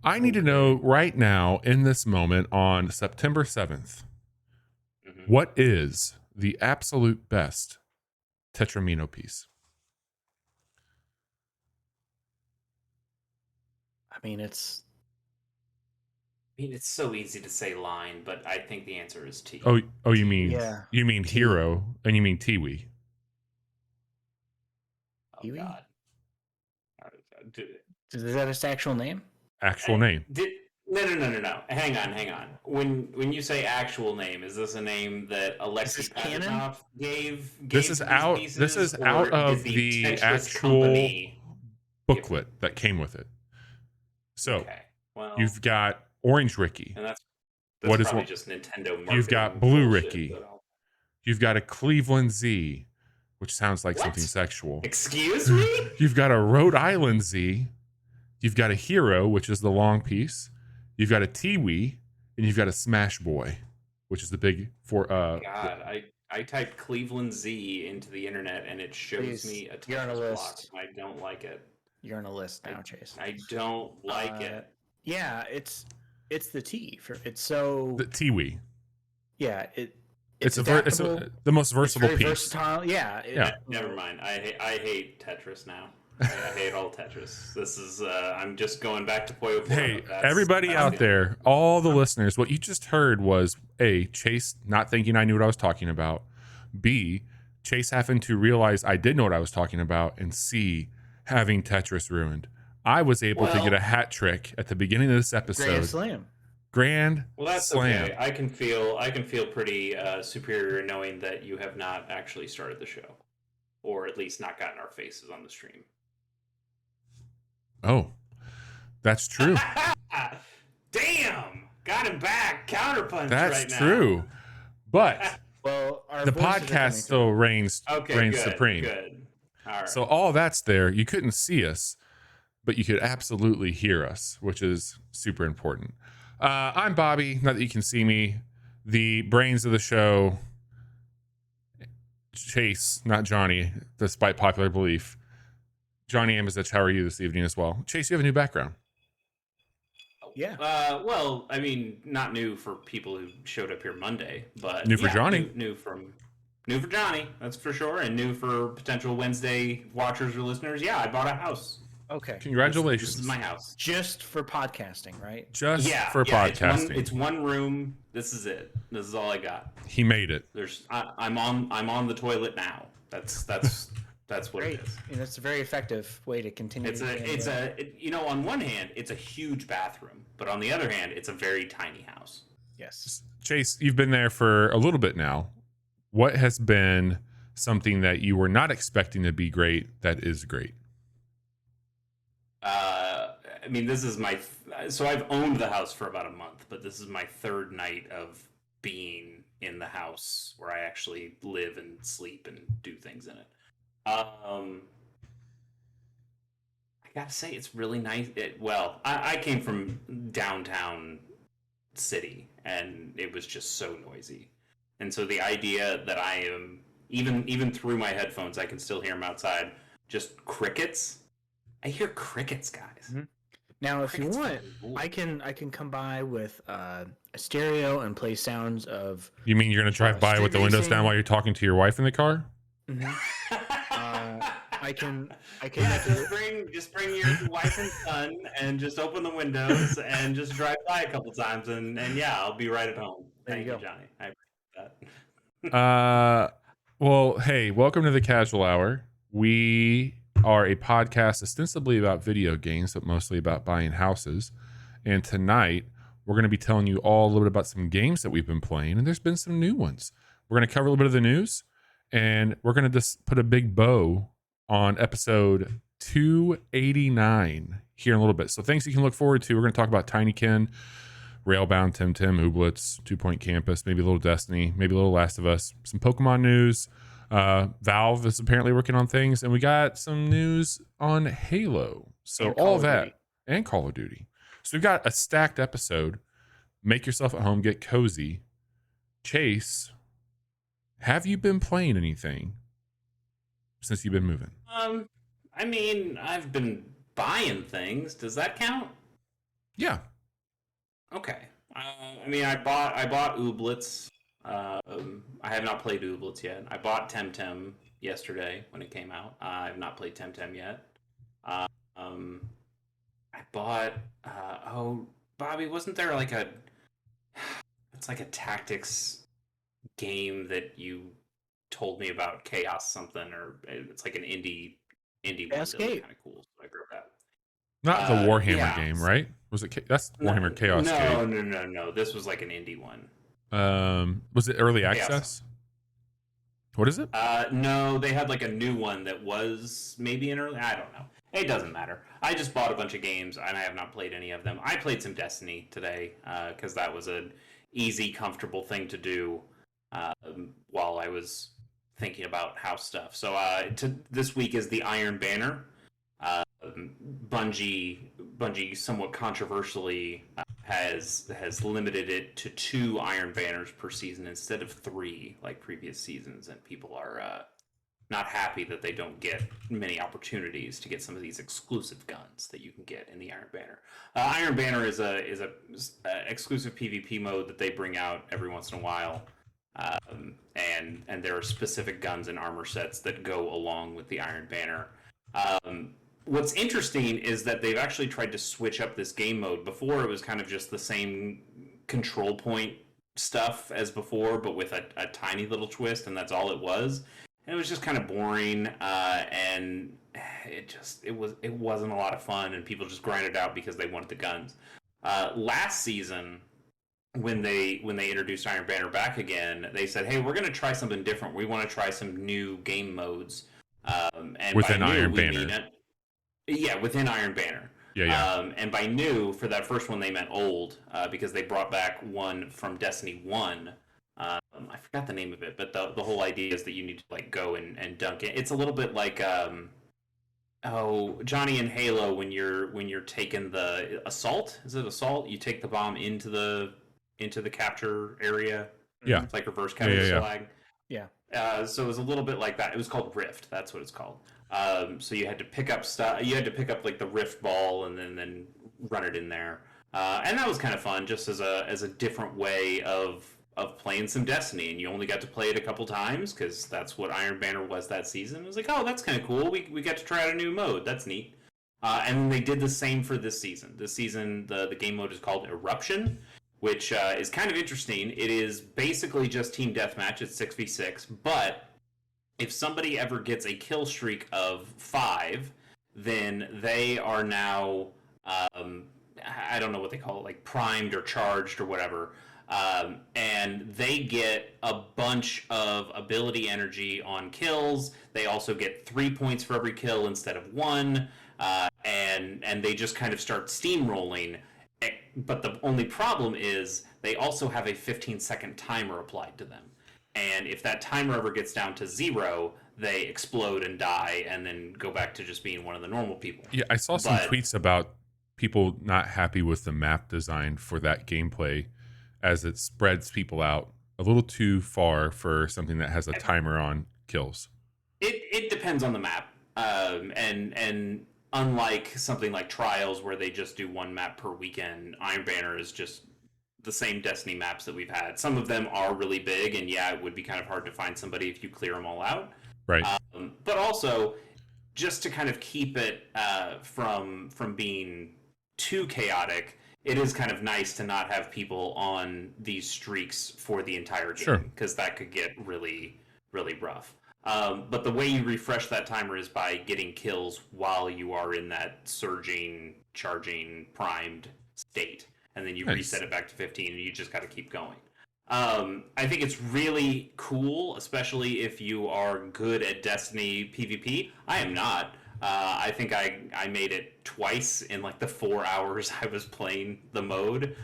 I need to know right now, in this moment, on September 7th, what is the absolute best Tetramino piece? I mean, it's so easy to say line, but I think the answer is T. Oh, you mean T. hero, and you mean Tiwi. Oh Tiwi? God. Is that its actual name? Actual name. No. Hang on. When you say actual name, is this a name that Alexei Pajitnov gave This is out. pieces, this is out of the actual booklet that came with it. So you've got Orange Ricky. And that's what is probably just Nintendo marketing. You've got Blue bullshit, Ricky. You've got a Cleveland Z, which sounds like something sexual. Excuse me? You've got a Rhode Island Z. You've got a Hero, which is the long piece. You've got a Tiwi, and you've got a Smash Boy, which is the big God, I typed Cleveland Z into the internet and it shows me a Tetris block. I don't like it. You're on a list now, Chase. I don't like it. Yeah, it's the T for it's so the Tiwi. Yeah, it's the most versatile piece. Versatile. Yeah. Never mind. I hate Tetris now. I hate all Tetris. This is I'm just going back to Puyo Puyo. Hey, everybody out there, all the listeners, what you just heard was A, Chase not thinking I knew what I was talking about, B, Chase having to realize I did know what I was talking about, and C, having Tetris ruined. I was able to get a hat trick at the beginning of this episode. Grand Well, that's Slam. okay. I can feel pretty superior knowing that you have not actually started the show, or at least not gotten our faces on the stream. Oh, that's true. Damn, got him back. Counterpunch. That's right now. true. But well, the podcast still reigns supreme. Good. All right. So all that's there. You couldn't see us, but you could absolutely hear us, which is super important. I'm Bobby. Not that you can see me. The brains of the show. Chase, not Johnny, despite popular belief. Johnny Amazich, how are you this evening as well? Chase, you have a new background. Yeah. Well, I mean, not new for people who showed up here Monday, but new for Johnny. New for Johnny, that's for sure, and new for potential Wednesday watchers or listeners. Yeah, I bought a house. Okay. Congratulations. This is my house. Just for podcasting, right? Just for podcasting. It's one room. This is it. This is all I got. He made it. I'm on the toilet now. That's what it is. And it's a very effective way to continue. On one hand, it's a huge bathroom, but on the other hand, it's a very tiny house. Yes. Chase, you've been there for a little bit now. What has been something that you were not expecting to be great that is great? I mean, this is so I've owned the house for about a month, but this is my third night of being in the house where I actually live and sleep and do things in it. I gotta say, it's really nice. I came from downtown city, and it was just so noisy. And so the idea that I am, even through my headphones, I can still hear them outside, just crickets. I hear crickets, guys. Mm-hmm. Now, if you want, I can come by with a stereo and play sounds of... You mean you're going to drive by with the windows down while you're talking to your wife in the car? Mm-hmm. I can just bring your wife and son and just open the windows and just drive by a couple times and yeah, I'll be right at home. Thank you, Johnny. I appreciate that. Well, hey, welcome to the Casual Hour. We are a podcast ostensibly about video games, but mostly about buying houses. And tonight, we're going to be telling you all a little bit about some games that we've been playing, and there's been some new ones. We're going to cover a little bit of the news, and we're going to just put a big bow on episode 289 here in a little bit. So things you can look forward to. We're going to talk about Tinykin, Railbound, TemTem, Ooblets, 2 Point Campus, maybe a little Destiny, maybe a little Last of Us, some Pokemon news. Valve is apparently working on things, and we got some news on Halo. So all that and Call of Duty. So we've got a stacked episode. Make yourself at home, get cozy. Chase, have you been playing anything since you've been moving? I mean, I've been buying things. Does that count? Yeah. Okay. I mean, I bought Ooblets. I have not played Ooblets yet. I bought TemTem yesterday when it came out. I have not played TemTem yet. Um, I bought. Oh, Bobby, wasn't there like a? It's like a tactics game that you told me about, Chaos something, or it's like an indie one that was Cascade. kind of cool. So I grabbed that. Not the Warhammer Yeah. game, right? Was it? That's Warhammer Chaos No, Gate. no. This was like an indie one. Was it early Chaos. access? What is it? No, they had like a new one that was maybe an early. I don't know. It doesn't matter. I just bought a bunch of games and I have not played any of them. I played some Destiny today because that was an easy, comfortable thing to do while I was thinking about house stuff. So this week is the Iron Banner. Bungie somewhat controversially has limited it to 2 Iron Banners per season instead of 3 like previous seasons, and people are not happy that they don't get many opportunities to get some of these exclusive guns that you can get in the Iron Banner. Iron Banner is a exclusive PvP mode that they bring out every once in a while. And there are specific guns and armor sets that go along with the Iron Banner. What's interesting is that they've actually tried to switch up this game mode. Before, it was kind of just the same control point stuff as before, but with a tiny little twist, and that's all it was. And it was just kind of boring, and it wasn't a lot of fun, and people just grinded out because they wanted the guns. Last season, when they introduced Iron Banner back again, they said, "Hey, we're going to try something different. We want to try some new game modes." And Within by new, Iron we Banner. mean within Iron Banner. Yeah. And by new, for that first one, they meant old because they brought back one from Destiny 1. I forgot the name of it, but the whole idea is that you need to like go and dunk it. It's a little bit like Johnny in Halo when you're taking the assault. Is it assault? You take the bomb into the capture area. Yeah. It's like reverse capture flag. Yeah. So it was a little bit like that. It was called Rift. That's what it's called. So you had to pick up stuff. You had to pick up like the Rift ball and then run it in there. And that was kind of fun, just as a different way of playing some Destiny. And you only got to play it a couple times because that's what Iron Banner was that season. It was like, oh, that's kind of cool. We got to try out a new mode. That's neat. And they did the same for this season. This season, the game mode is called Eruption, which is kind of interesting. It is basically just team deathmatch. It's 6v6, but if somebody ever gets a kill streak of 5, then they are now, I don't know what they call it, like primed or charged or whatever, and they get a bunch of ability energy on kills. They also get 3 points for every kill instead of 1, and they just kind of start steamrolling. But the only problem is they also have a 15-second timer applied to them. And if that timer ever gets down to 0, they explode and die and then go back to just being one of the normal people. Yeah, I saw some tweets about people not happy with the map design for that gameplay as it spreads people out a little too far for something that has a timer on kills. It depends on the map. And unlike something like Trials where they just do one map per weekend, Iron Banner is just the same Destiny maps that we've had. Some of them are really big, and yeah, it would be kind of hard to find somebody if you clear them all out. Right. But also, just to kind of keep it from being too chaotic, it is kind of nice to not have people on these streaks for the entire game, because that could get really, really rough. But the way you refresh that timer is by getting kills while you are in that surging, charging, primed state. And then you reset it back to 15, and you just got to keep going. I think it's really cool, especially if you are good at Destiny PvP. I am not. I think I made it twice in like the 4 hours I was playing the mode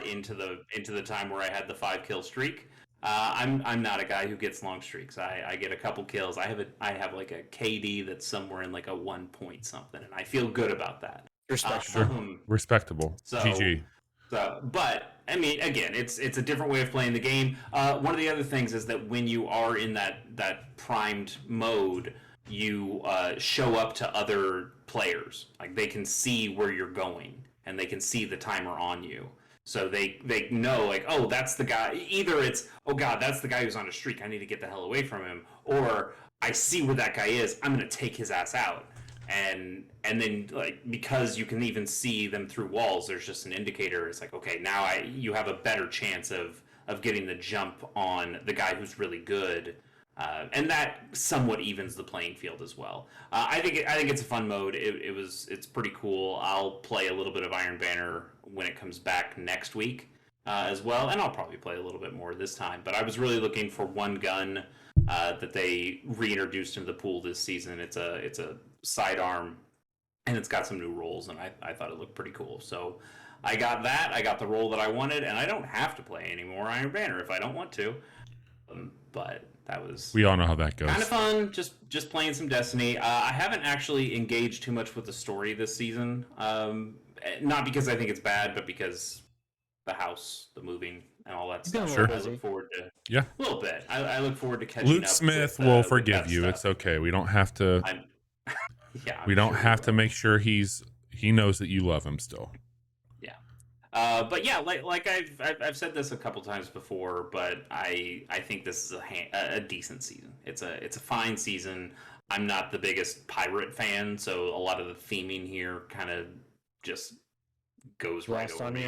into the time where I had the 5-kill streak. I'm not a guy who gets long streaks. I get a couple kills. I have like a KD that's somewhere in like a 1 point something, and I feel good about that. Respectable. So, GG. But I mean, again, it's a different way of playing the game. One of the other things is that when you are in that primed mode, you show up to other players. Like they can see where you're going, and they can see the timer on you. So they know, like, oh, that's the guy. Either it's, oh god, that's the guy who's on a streak, I need to get the hell away from him, or I see where that guy is, I'm gonna take his ass out. And then, like, because you can even see them through walls, there's just an indicator. It's like, okay, now you have a better chance of getting the jump on the guy who's really good. And that somewhat evens the playing field as well. I think it's a fun mode. It's pretty cool. I'll play a little bit of Iron Banner when it comes back next week as well, and I'll probably play a little bit more this time. But I was really looking for one gun that they reintroduced into the pool this season. It's a sidearm, and it's got some new roles, and I thought it looked pretty cool. So I got that. I got the role that I wanted, and I don't have to play any more Iron Banner if I don't want to. But that was, we all know how that goes. Kind of fun, just playing some Destiny. I haven't actually engaged too much with the story this season. Not because I think it's bad, but because the house, the moving, and all that stuff. Sure. I look forward to a little bit. I look forward to catching Luke up. Smith with, will with forgive that you. stuff. It's okay. We don't have to. I'm we don't sure have we to will. make sure he knows that you love him still. But yeah, like I've said this a couple times before, but I think this is a decent season. It's a fine season. I'm not the biggest pirate fan, so a lot of the theming here kind of just goes right Lost over on me.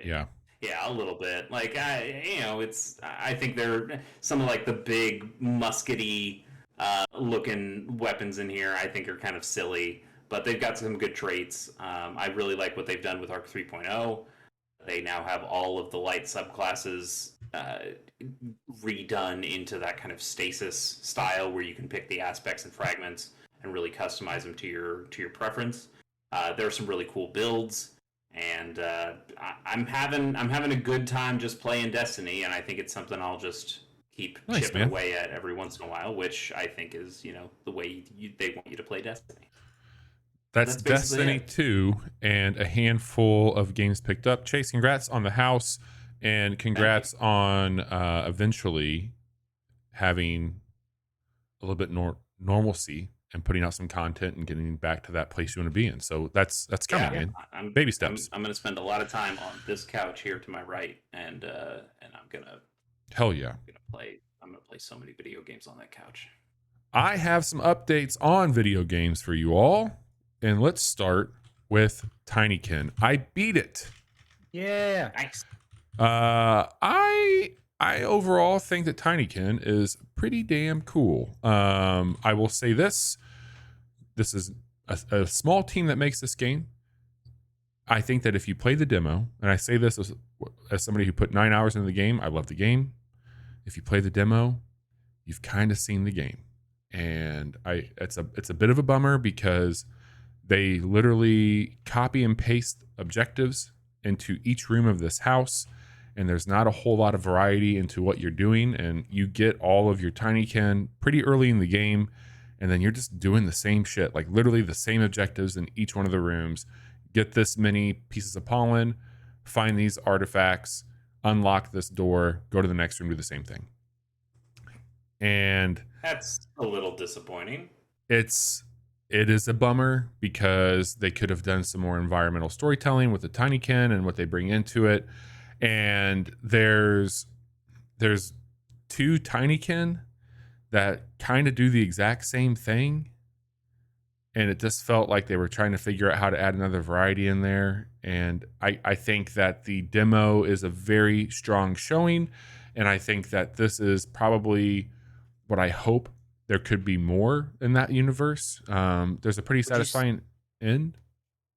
you? Yeah, a little bit. Like I think they're some of like the big muskety looking weapons in here. I think are kind of silly, but they've got some good traits. I really like what they've done with Arc 3.0. They now have all of the light subclasses redone into that kind of stasis style where you can pick the aspects and fragments and really customize them to your preference. There are some really cool builds, and I'm having a good time just playing Destiny, and I think it's something I'll just keep chipping away at every once in a while, which I think is the way they want you to play Destiny. That's Destiny 2 and a handful of games picked up. Chase, congrats on the house, and congrats on eventually having a little bit normalcy and putting out some content and getting back to that place you want to be in. So that's coming, man. Baby steps. I'm going to spend a lot of time on this couch here to my right, and I'm gonna hell yeah. I'm gonna play so many video games on that couch. I have some updates on video games for you all. And let's start with Tinykin. I beat it. Yeah. Nice. I overall think that Tinykin is pretty damn cool. I will say this. This is a small team that makes this game. I think that if you play the demo, and I say this as somebody who put 9 hours into the game, I love the game. If you play the demo, you've kind of seen the game. And it's a bit of a bummer because they literally copy and paste objectives into each room of this house, and there's not a whole lot of variety into what you're doing, and you get all of your Tinykin pretty early in the game, and then you're just doing the same shit, like literally the same objectives in each one of the rooms. Get this many pieces of pollen, find these artifacts, unlock this door, go to the next room, do the same thing. And that's a little disappointing. It is a bummer because they could have done some more environmental storytelling with the Tinykin and what they bring into it. And there's two Tinykin that kind of do the exact same thing. And it just felt like they were trying to figure out how to add another variety in there. And I think that the demo is a very strong showing. And I think that this is probably what I hope there could be more in that universe. There's a pretty satisfying end.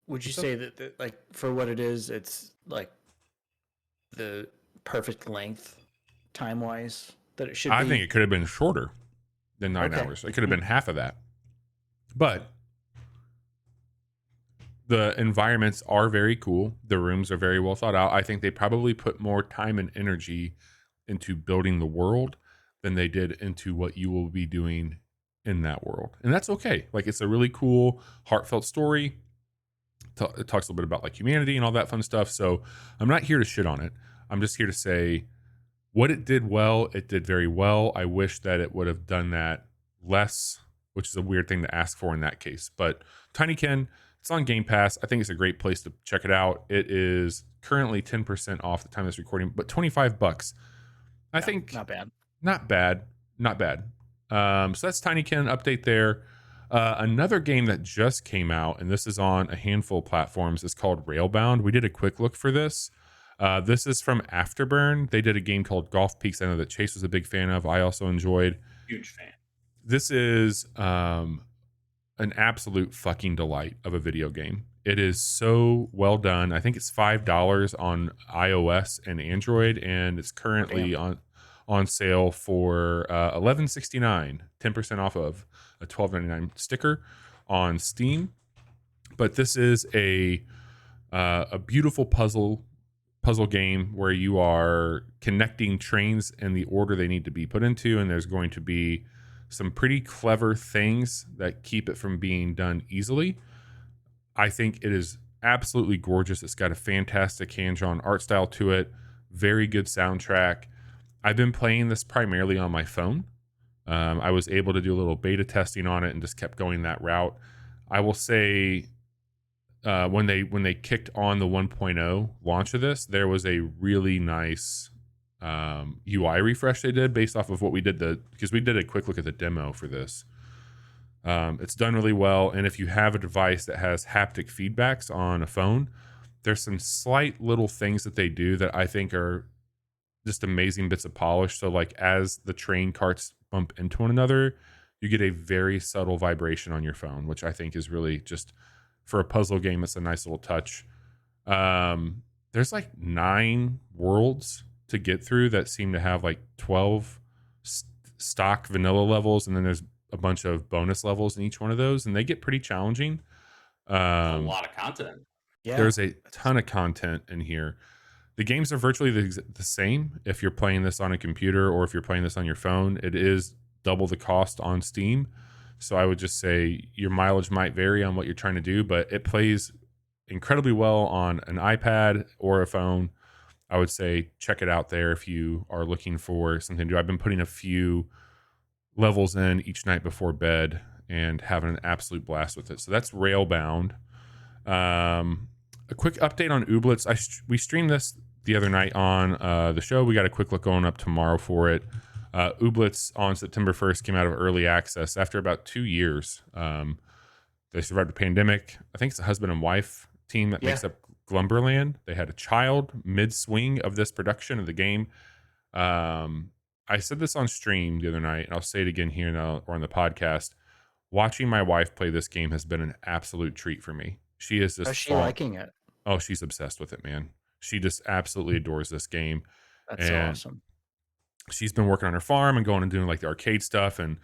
Would you say that, like, for what it is, it's like the perfect length time-wise that it should be? I think it could have been shorter than 9 hours. It could have been half of that. But the environments are very cool. The rooms are very well thought out. I think they probably put more time and energy into building the world than they did into what you will be doing in that world. And that's okay. Like, it's a really cool, heartfelt story. It talks a little bit about like humanity and all that fun stuff. So I'm not here to shit on it. I'm just here to say what it did well. It did very well. I wish that it would have done that less, which is a weird thing to ask for in that case. But Tinykin, It's on Game Pass. I think it's a great place to check it out. It is currently 10% off the time of this recording, but $25. I think not bad. not bad. Not bad. So that's Tinykin update there. Another game that just came out, and this is on a handful of platforms, is called Railbound. We did a quick look for this. This is from Afterburn. They did a game called Golf Peaks. I know that Chase was a big fan of. I also enjoyed. Huge fan. This is an absolute fucking delight of a video game. It is so well done. I think it's $5 on iOS and Android, and it's currently on sale for $11.69, 10% off of a $12.99 sticker on Steam. But this is a beautiful puzzle game where you are connecting trains in the order they need to be put into, and there's going to be some pretty clever things that keep it from being done easily. I think it is absolutely gorgeous. It's got a fantastic hand-drawn art style to it, very good soundtrack. I've been playing this primarily on my phone. I was able to do a little beta testing on it and just kept going that route. I will say when they kicked on the 1.0 launch of this, there was a really nice UI refresh they did based off of what we did because we did a quick look at the demo for this. It's done really well, and if you have a device that has haptic feedbacks on a phone, there's some slight little things that they do that I think are just amazing bits of polish. So like as the train carts bump into one another, you get a very subtle vibration on your phone, which I think is really just, for a puzzle game, it's a nice little touch. There's like 9 worlds to get through that seem to have like 12 stock vanilla levels, and then there's a bunch of bonus levels in each one of those, and they get pretty challenging. A lot of content. Yeah, there's a ton of content in here. The games are virtually the same if you're playing this on a computer or if you're playing this on your phone. It is double the cost on Steam. So I would just say your mileage might vary on what you're trying to do, but it plays incredibly well on an iPad or a phone. I would say check it out there if you are looking for something to do. I've been putting a few levels in each night before bed and having an absolute blast with it. So that's Railbound. A quick update on Ooblets. We streamed this the other night on the show. We got a quick look going up tomorrow for it. Ooblets on September 1st came out of early access after about 2 years. They survived the pandemic. I think it's a husband and wife team that makes up Glumberland. They had a child mid-swing of this production of the game. I said this on stream the other night, and I'll say it again here now or on the podcast. Watching my wife play this game has been an absolute treat for me. She is just... How's she liking it? Oh, she's obsessed with it, man. She just absolutely adores this game. That's so awesome. She's been working on her farm and going and doing like the arcade stuff, and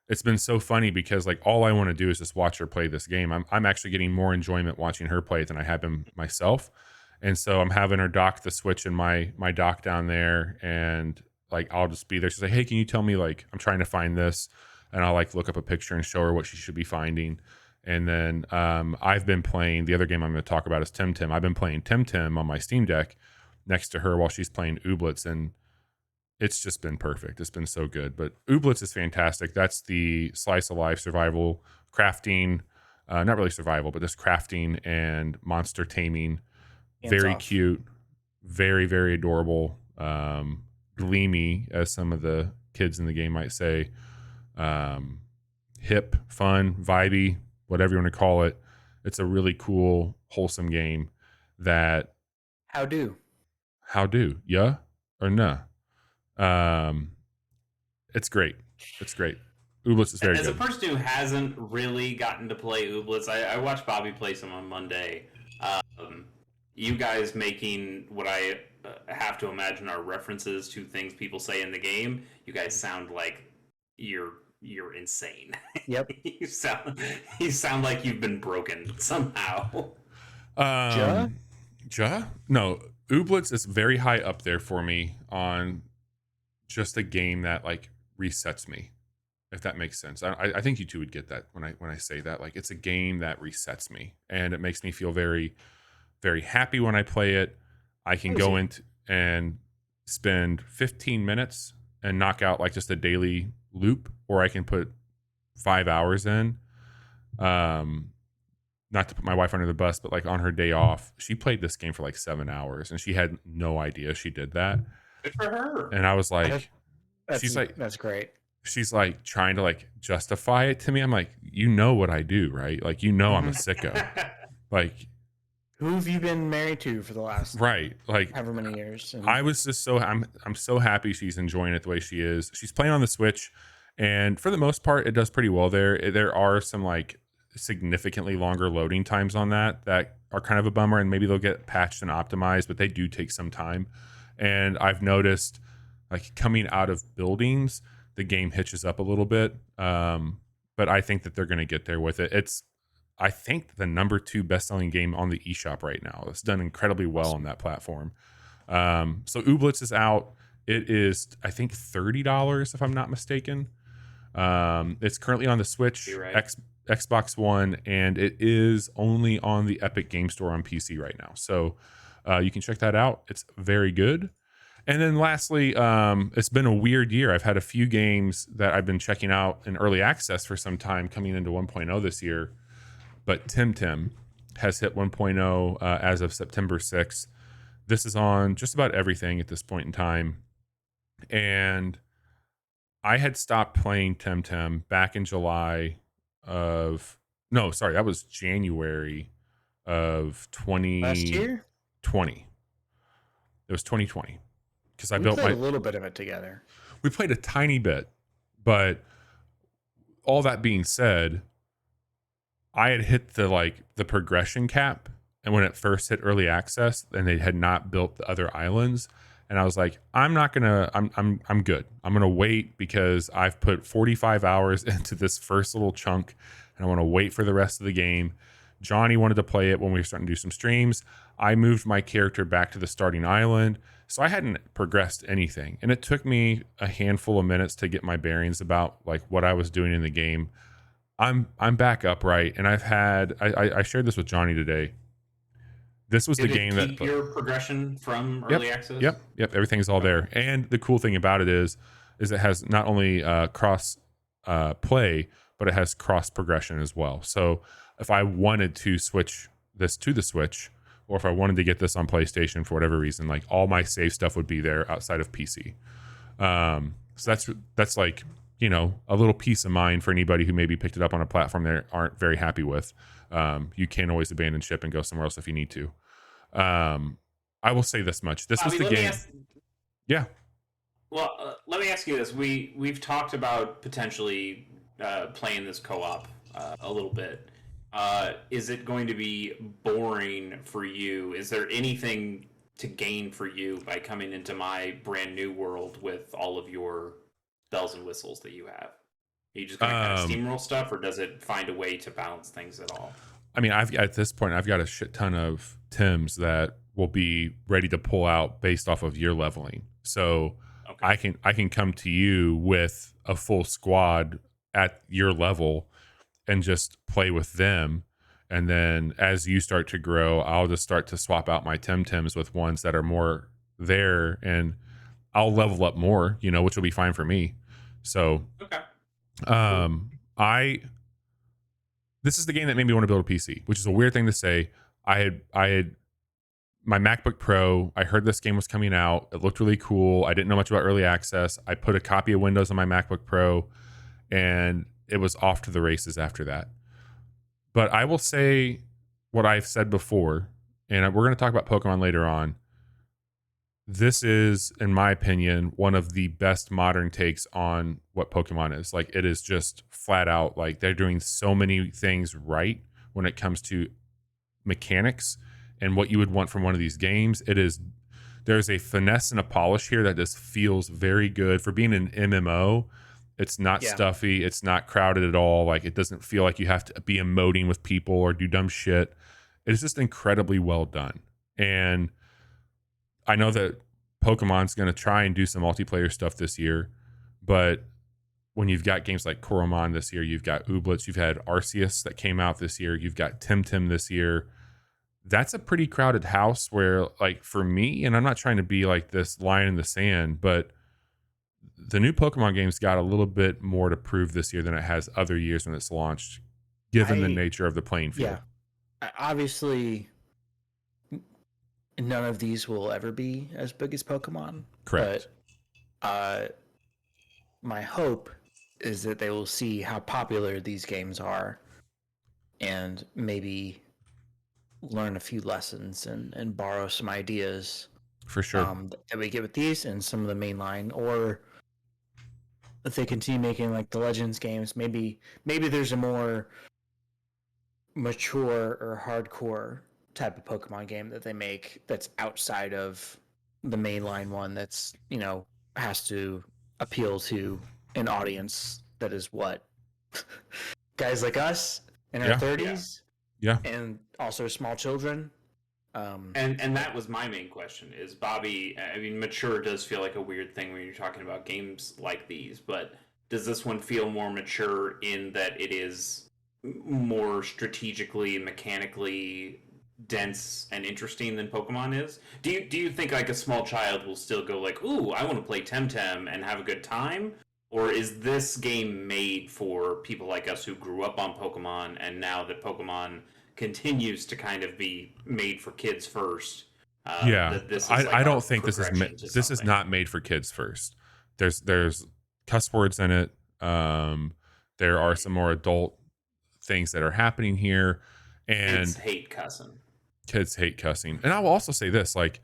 it's been so funny because like all I want to do is just watch her play this game. I'm actually getting more enjoyment watching her play it than I have been myself. And so I'm having her dock the Switch in my dock down there, and like I'll just be there. She's like, "Hey, can you tell me, like, I'm trying to find this?" And I'll like look up a picture and show her what she should be finding. And then I've been playing, the other game I'm going to talk about is TemTem. I've been playing TemTem on my Steam Deck next to her while she's playing Ooblets, and it's just been perfect. It's been so good. But Ooblets is fantastic. That's the slice of life survival crafting, not really survival, but just crafting and monster taming. Very cute, very, very adorable, gleamy, as some of the kids in the game might say. Hip, fun, vibey, whatever you want to call it. It's a really cool, wholesome game that... How do? Yeah or nah? It's great. It's great. Ooblets is very good. As a person who hasn't really gotten to play Ooblets, I watched Bobby play some on Monday. You guys making what I have to imagine are references to things people say in the game. You guys sound like you're insane. Yep. you sound like you've been broken somehow. No, Ooblets is very high up there for me on just a game that like resets me, if that makes sense. I think you two would get that when I say that. Like, it's a game that resets me, and it makes me feel very, very happy when I play it. I can go into and spend 15 minutes and knock out like just a daily loop, or I can put 5 hours in. not to put my wife under the bus, but like on her day off, she played this game for like 7 hours and she had no idea she did that. Good for her. And I was like, That's great. she's like trying to like justify it to me. I'm like, you know what I do, right? Like, you know, I'm a sicko. Like, who have you been married to for the last right? Like, however many years? And I was just I'm so happy she's enjoying it the way she is. She's playing on the Switch, and for the most part, it does pretty well there. There are some like significantly longer loading times on that are kind of a bummer, and maybe they'll get patched and optimized, but they do take some time. And I've noticed like coming out of buildings, the game hitches up a little bit. But I think that they're going to get there with it. It's, I think, the number 2 best-selling game on the eShop right now. It's done incredibly well on that platform. So Ooblets is out. It is, I think, $30 if I'm not mistaken. It's currently on the Switch, right. Xbox One, and it is only on the Epic Game Store on PC right now. So you can check that out. It's very good. And then lastly, it's been a weird year. I've had a few games that I've been checking out in early access for some time coming into 1.0 this year. But TemTem has hit 1.0 as of September 6th. This is on just about everything at this point in time. And I had stopped playing TemTem back in July of... No, sorry, that was January of 2020. last year? It was 2020. Because I We built played my... a little bit of it together. We played a tiny bit, but all that being said, I had hit the progression cap, and when it first hit early access, and they had not built the other islands, and I was like, I'm good. I'm gonna wait because I've put 45 hours into this first little chunk, and I want to wait for the rest of the game. Johnny wanted to play it when we were starting to do some streams. I moved my character back to the starting island, so I hadn't progressed anything, and it took me a handful of minutes to get my bearings about like what I was doing in the game. I'm back upright, and I shared this with Johnny today. This was Did the game keep that your progression from early access? Yep. Everything's all there. And the cool thing about it is it has not only cross play, but it has cross progression as well. So if I wanted to switch this to the Switch, or if I wanted to get this on PlayStation for whatever reason, like all my save stuff would be there outside of PC. So that's like, you know, a little peace of mind for anybody who maybe picked it up on a platform they aren't very happy with. You can always abandon ship and go somewhere else if you need to. I will say this much: this was the game. Yeah. Well, let me ask you this: we've talked about potentially playing this co-op a little bit. Is it going to be boring for you? Is there anything to gain for you by coming into my brand new world with all of your bells and whistles that you have? Are you just going to kind of steamroll stuff, or does it find a way to balance things at all? I mean, at this point, I've got a shit ton of Tims that will be ready to pull out based off of your leveling. So okay. I can come to you with a full squad at your level and just play with them. And then as you start to grow, I'll just start to swap out my TemTems with ones that are more there, and I'll level up more, you know, which will be fine for me. So, okay. This is the game that made me want to build a PC, which is a weird thing to say. I had my MacBook Pro. I heard this game was coming out. It looked really cool. I didn't know much about early access. I put a copy of Windows on my MacBook Pro, and it was off to the races after that. But I will say what I've said before, and we're going to talk about Pokemon later on. This is, in my opinion, one of the best modern takes on what Pokemon is. Like, it is just flat out, like, they're doing so many things right when it comes to mechanics and what you would want from one of these games. There's a finesse and a polish here that just feels very good for being an MMO. It's not stuffy. It's not crowded at all. Like, it doesn't feel like you have to be emoting with people or do dumb shit. It's just incredibly well done. And I know that Pokemon's going to try and do some multiplayer stuff this year, but when you've got games like Coromon this year, you've got Ooblets, you've had Arceus that came out this year, you've got TemTem this year. That's a pretty crowded house where, like, for me, and I'm not trying to be like this line in the sand, but the new Pokemon game's got a little bit more to prove this year than it has other years when it's launched, given the nature of the playing field. obviously none of these will ever be as big as Pokemon. Correct. But my hope is that they will see how popular these games are and maybe learn a few lessons and borrow some ideas For sure. that we get with these and some of the mainline, or if they continue making like the Legends games, maybe there's a more mature or hardcore type of Pokemon game that they make that's outside of the mainline one, that's, you know, has to appeal to an audience that is what guys like us in our Yeah. 30s Yeah. and also small children. And that was my main question is, Bobby, I mean, mature does feel like a weird thing when you're talking about games like these, but does this one feel more mature in that it is more strategically and mechanically dense and interesting than Pokemon is? Do you think like a small child will still go like, ooh, I want to play TemTem and have a good time? Or is this game made for people like us who grew up on Pokemon, and now that Pokemon continues to kind of be made for kids first? Yeah. That this is like I a don't think this is progression to this is something. not made for kids first. There's cuss words in it. There are some more adult things that are happening here, and Kids hate cussing. kids hate cussing. And I will also say this, like,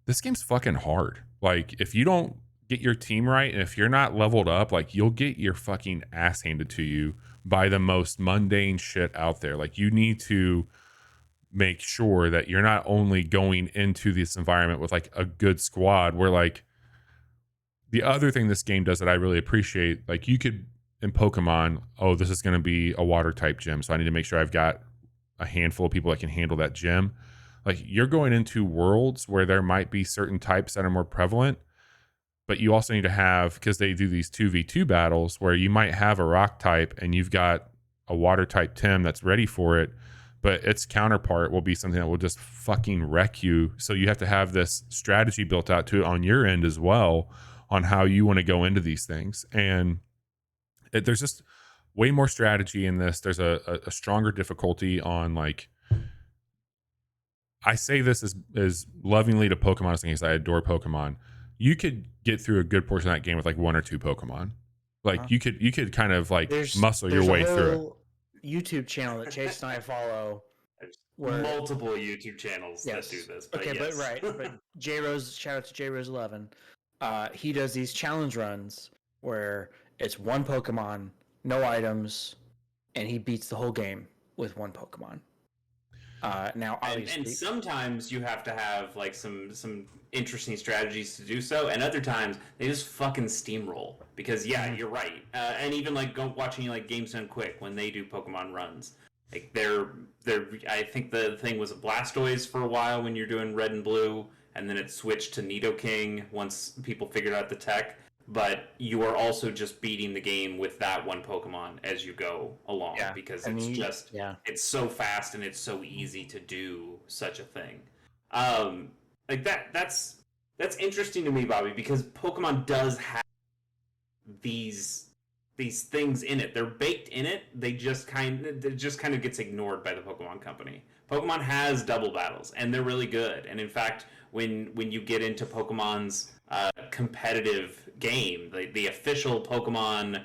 this game's fucking hard. Like, if you don't get your team right, and if you're not leveled up, like, you'll get your fucking ass handed to you by the most mundane shit out there. Like, you need to make sure that you're not only going into this environment with like a good squad, where like the other thing this game does that I really appreciate, like, you could in Pokemon, oh, this is going to be a water type gym, so I need to make sure I've got a handful of people that can handle that gym. Like, you're going into worlds where there might be certain types that are more prevalent, but you also need to have, because they do these 2v2 battles where you might have a rock type and you've got a water type Tim that's ready for it, but its counterpart will be something that will just fucking wreck you. So you have to have this strategy built out to it on your end as well, on how you want to go into these things. And there's just way more strategy in this. There's a stronger difficulty on, like, I say this as lovingly to Pokemon as because I adore Pokemon. You could get through a good portion of that game with like one or two Pokemon. Like, Huh? you could kind of like muscle your there's way a through it. whole YouTube channel that Chase and I follow. There's Where multiple YouTube channels that do this. But okay, yes. but right, but J Rose, shout out to J Rose 11. He does these challenge runs where it's one Pokemon, no items, and he beats the whole game with one Pokemon. Now, obviously, and sometimes you have to have like some interesting strategies to do so, and other times they just fucking steamroll because you're right. And even like watching like Games Done Quick when they do Pokemon runs, like they're I think the thing was a Blastoise for a while when you're doing Red and Blue, and then it switched to Nidoking once people figured out the tech. But you are also just beating the game with that one Pokemon as you go along, because it's so fast and it's so easy to do such a thing. Like that's interesting to me, Bobby, because Pokemon does have these things in it. They're baked in it. It just kind of gets ignored by the Pokemon company. Pokemon has double battles, and they're really good. And in fact, when you get into Pokemon's competitive game, the official Pokemon,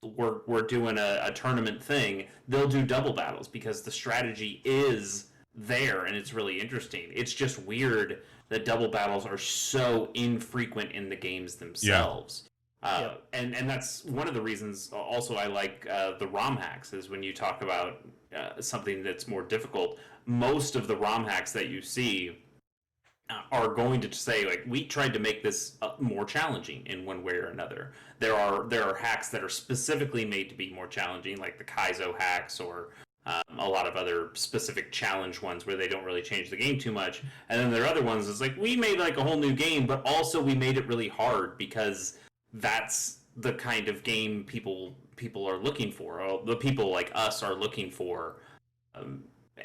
we're doing a tournament thing, they'll do double battles because the strategy is there and it's really interesting. It's just weird that double battles are so infrequent in the games themselves. And that's one of the reasons also I like the ROM hacks, is when you talk about something that's more difficult, most of the ROM hacks that you see are going to say, like, we tried to make this more challenging in one way or another. There are hacks that are specifically made to be more challenging, like the Kaizo hacks, or a lot of other specific challenge ones where they don't really change the game too much. And then there are other ones that's like, we made like a whole new game, but also we made it really hard because that's the kind of game people are looking for, or the people like us are looking for.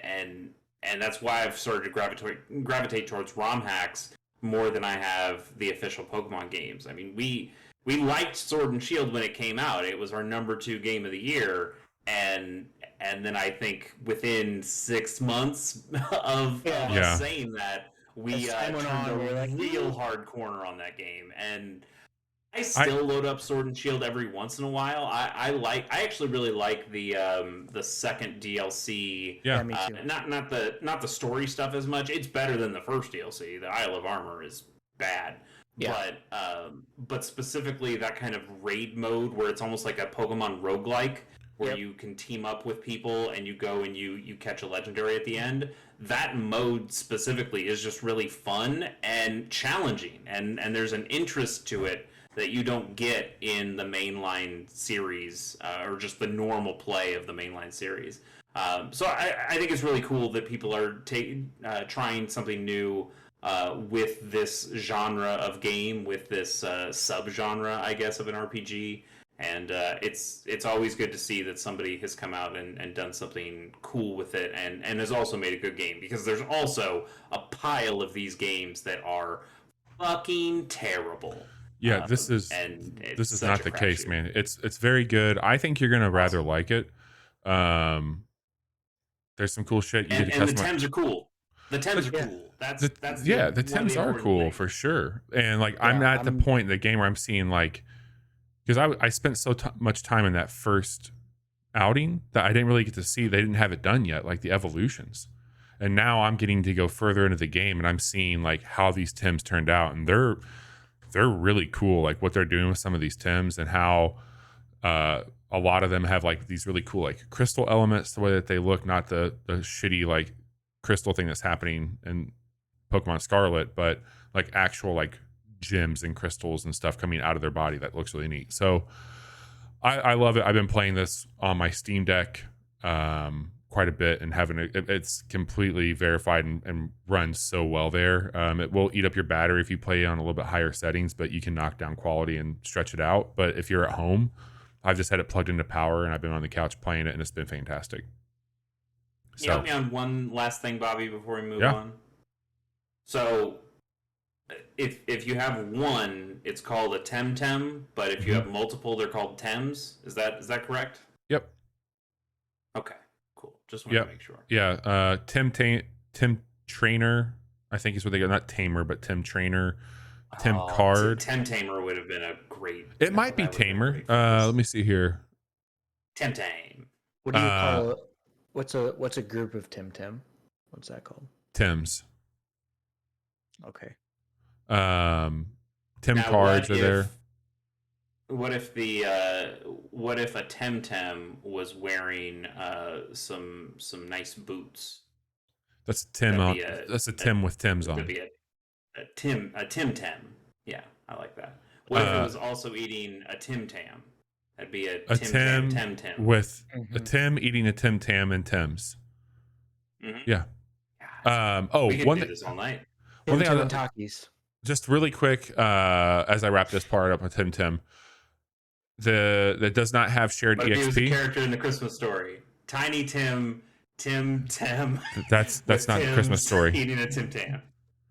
And that's why I've started to gravitate towards ROM hacks more than I have the official Pokemon games. I mean, we liked Sword and Shield when it came out. It was our number 2 game of the year, and And then I think within 6 months of Yeah. us saying that, we As time went turned on, a we were like, real hard corner on that game. And I still load up Sword and Shield every once in a while. I actually really like the second DLC. Yeah. me too. Not the story stuff as much. It's better than the first DLC. The Isle of Armor is bad. Yeah. But specifically that kind of raid mode where it's almost like a Pokemon roguelike where Yep. you can team up with people and you go and you catch a legendary at the end. That mode specifically is just really fun and challenging, and there's an interest to it that you don't get in the mainline series or just the normal play of the mainline series. So I think it's really cool that people are trying something new with this genre of game, with this subgenre, I guess, of an RPG. And it's always good to see that somebody has come out and done something cool with it and has also made a good game, because there's also a pile of these games that are fucking terrible. Yeah, this is not the case, man. It's very good. I think you're gonna rather like it. There's some cool shit you get to customize. And the Tems are cool. The Tems are cool. That's the Tems are cool for sure. And like I'm not at the point in the game where I'm seeing like, because I spent so much time in that first outing that I didn't really get to see. They didn't have it done yet, like the evolutions. And now I'm getting to go further into the game, and I'm seeing like how these Tems turned out, and they're really cool. Like what they're doing with some of these Tems, and how a lot of them have like these really cool like crystal elements, the way that they look, not the shitty like crystal thing that's happening in Pokemon Scarlet, but like actual like gems and crystals and stuff coming out of their body that looks really neat. So I love it. I've been playing this on my Steam Deck quite a bit, and having it's completely verified and runs so well there. It will eat up your battery if you play on a little bit higher settings, but you can knock down quality and stretch it out. But if you're at home, I've just had it plugged into power, and I've been on the couch playing it, and it's been fantastic. So, you help me on one last thing, Bobby, before we move on? So if you have one, it's called a TemTem, but if you have multiple, they're called Tems. Is that correct? Yep. Okay, cool. Just want to make sure. Yeah, Tim Trainer, I think is what they got. Not Tamer, but Tim Trainer. Tim Card. TemTamer would have been a great. It might be Tamer. Let me see here. TemTame. What do you call it? What's a group of TemTem? What's that called? Tems. Okay. Tim now, Cards are there. What if a TemTem was wearing some nice boots? That's a Tim on. That's a Tim with Tims on. Could be a TemTem. Yeah, I like that. What if it was also eating a TemTam? That'd be a TemTem with a Tim eating a TemTam and Tims. Mm-hmm. Yeah. We could do this all night. One thing Takis. Just really quick, as I wrap this part up with TemTem, that does not have shared but EXP. He was a character in the Christmas Story. Tiny Tim, TemTem. That's not the Christmas Story. Eating a TemTam.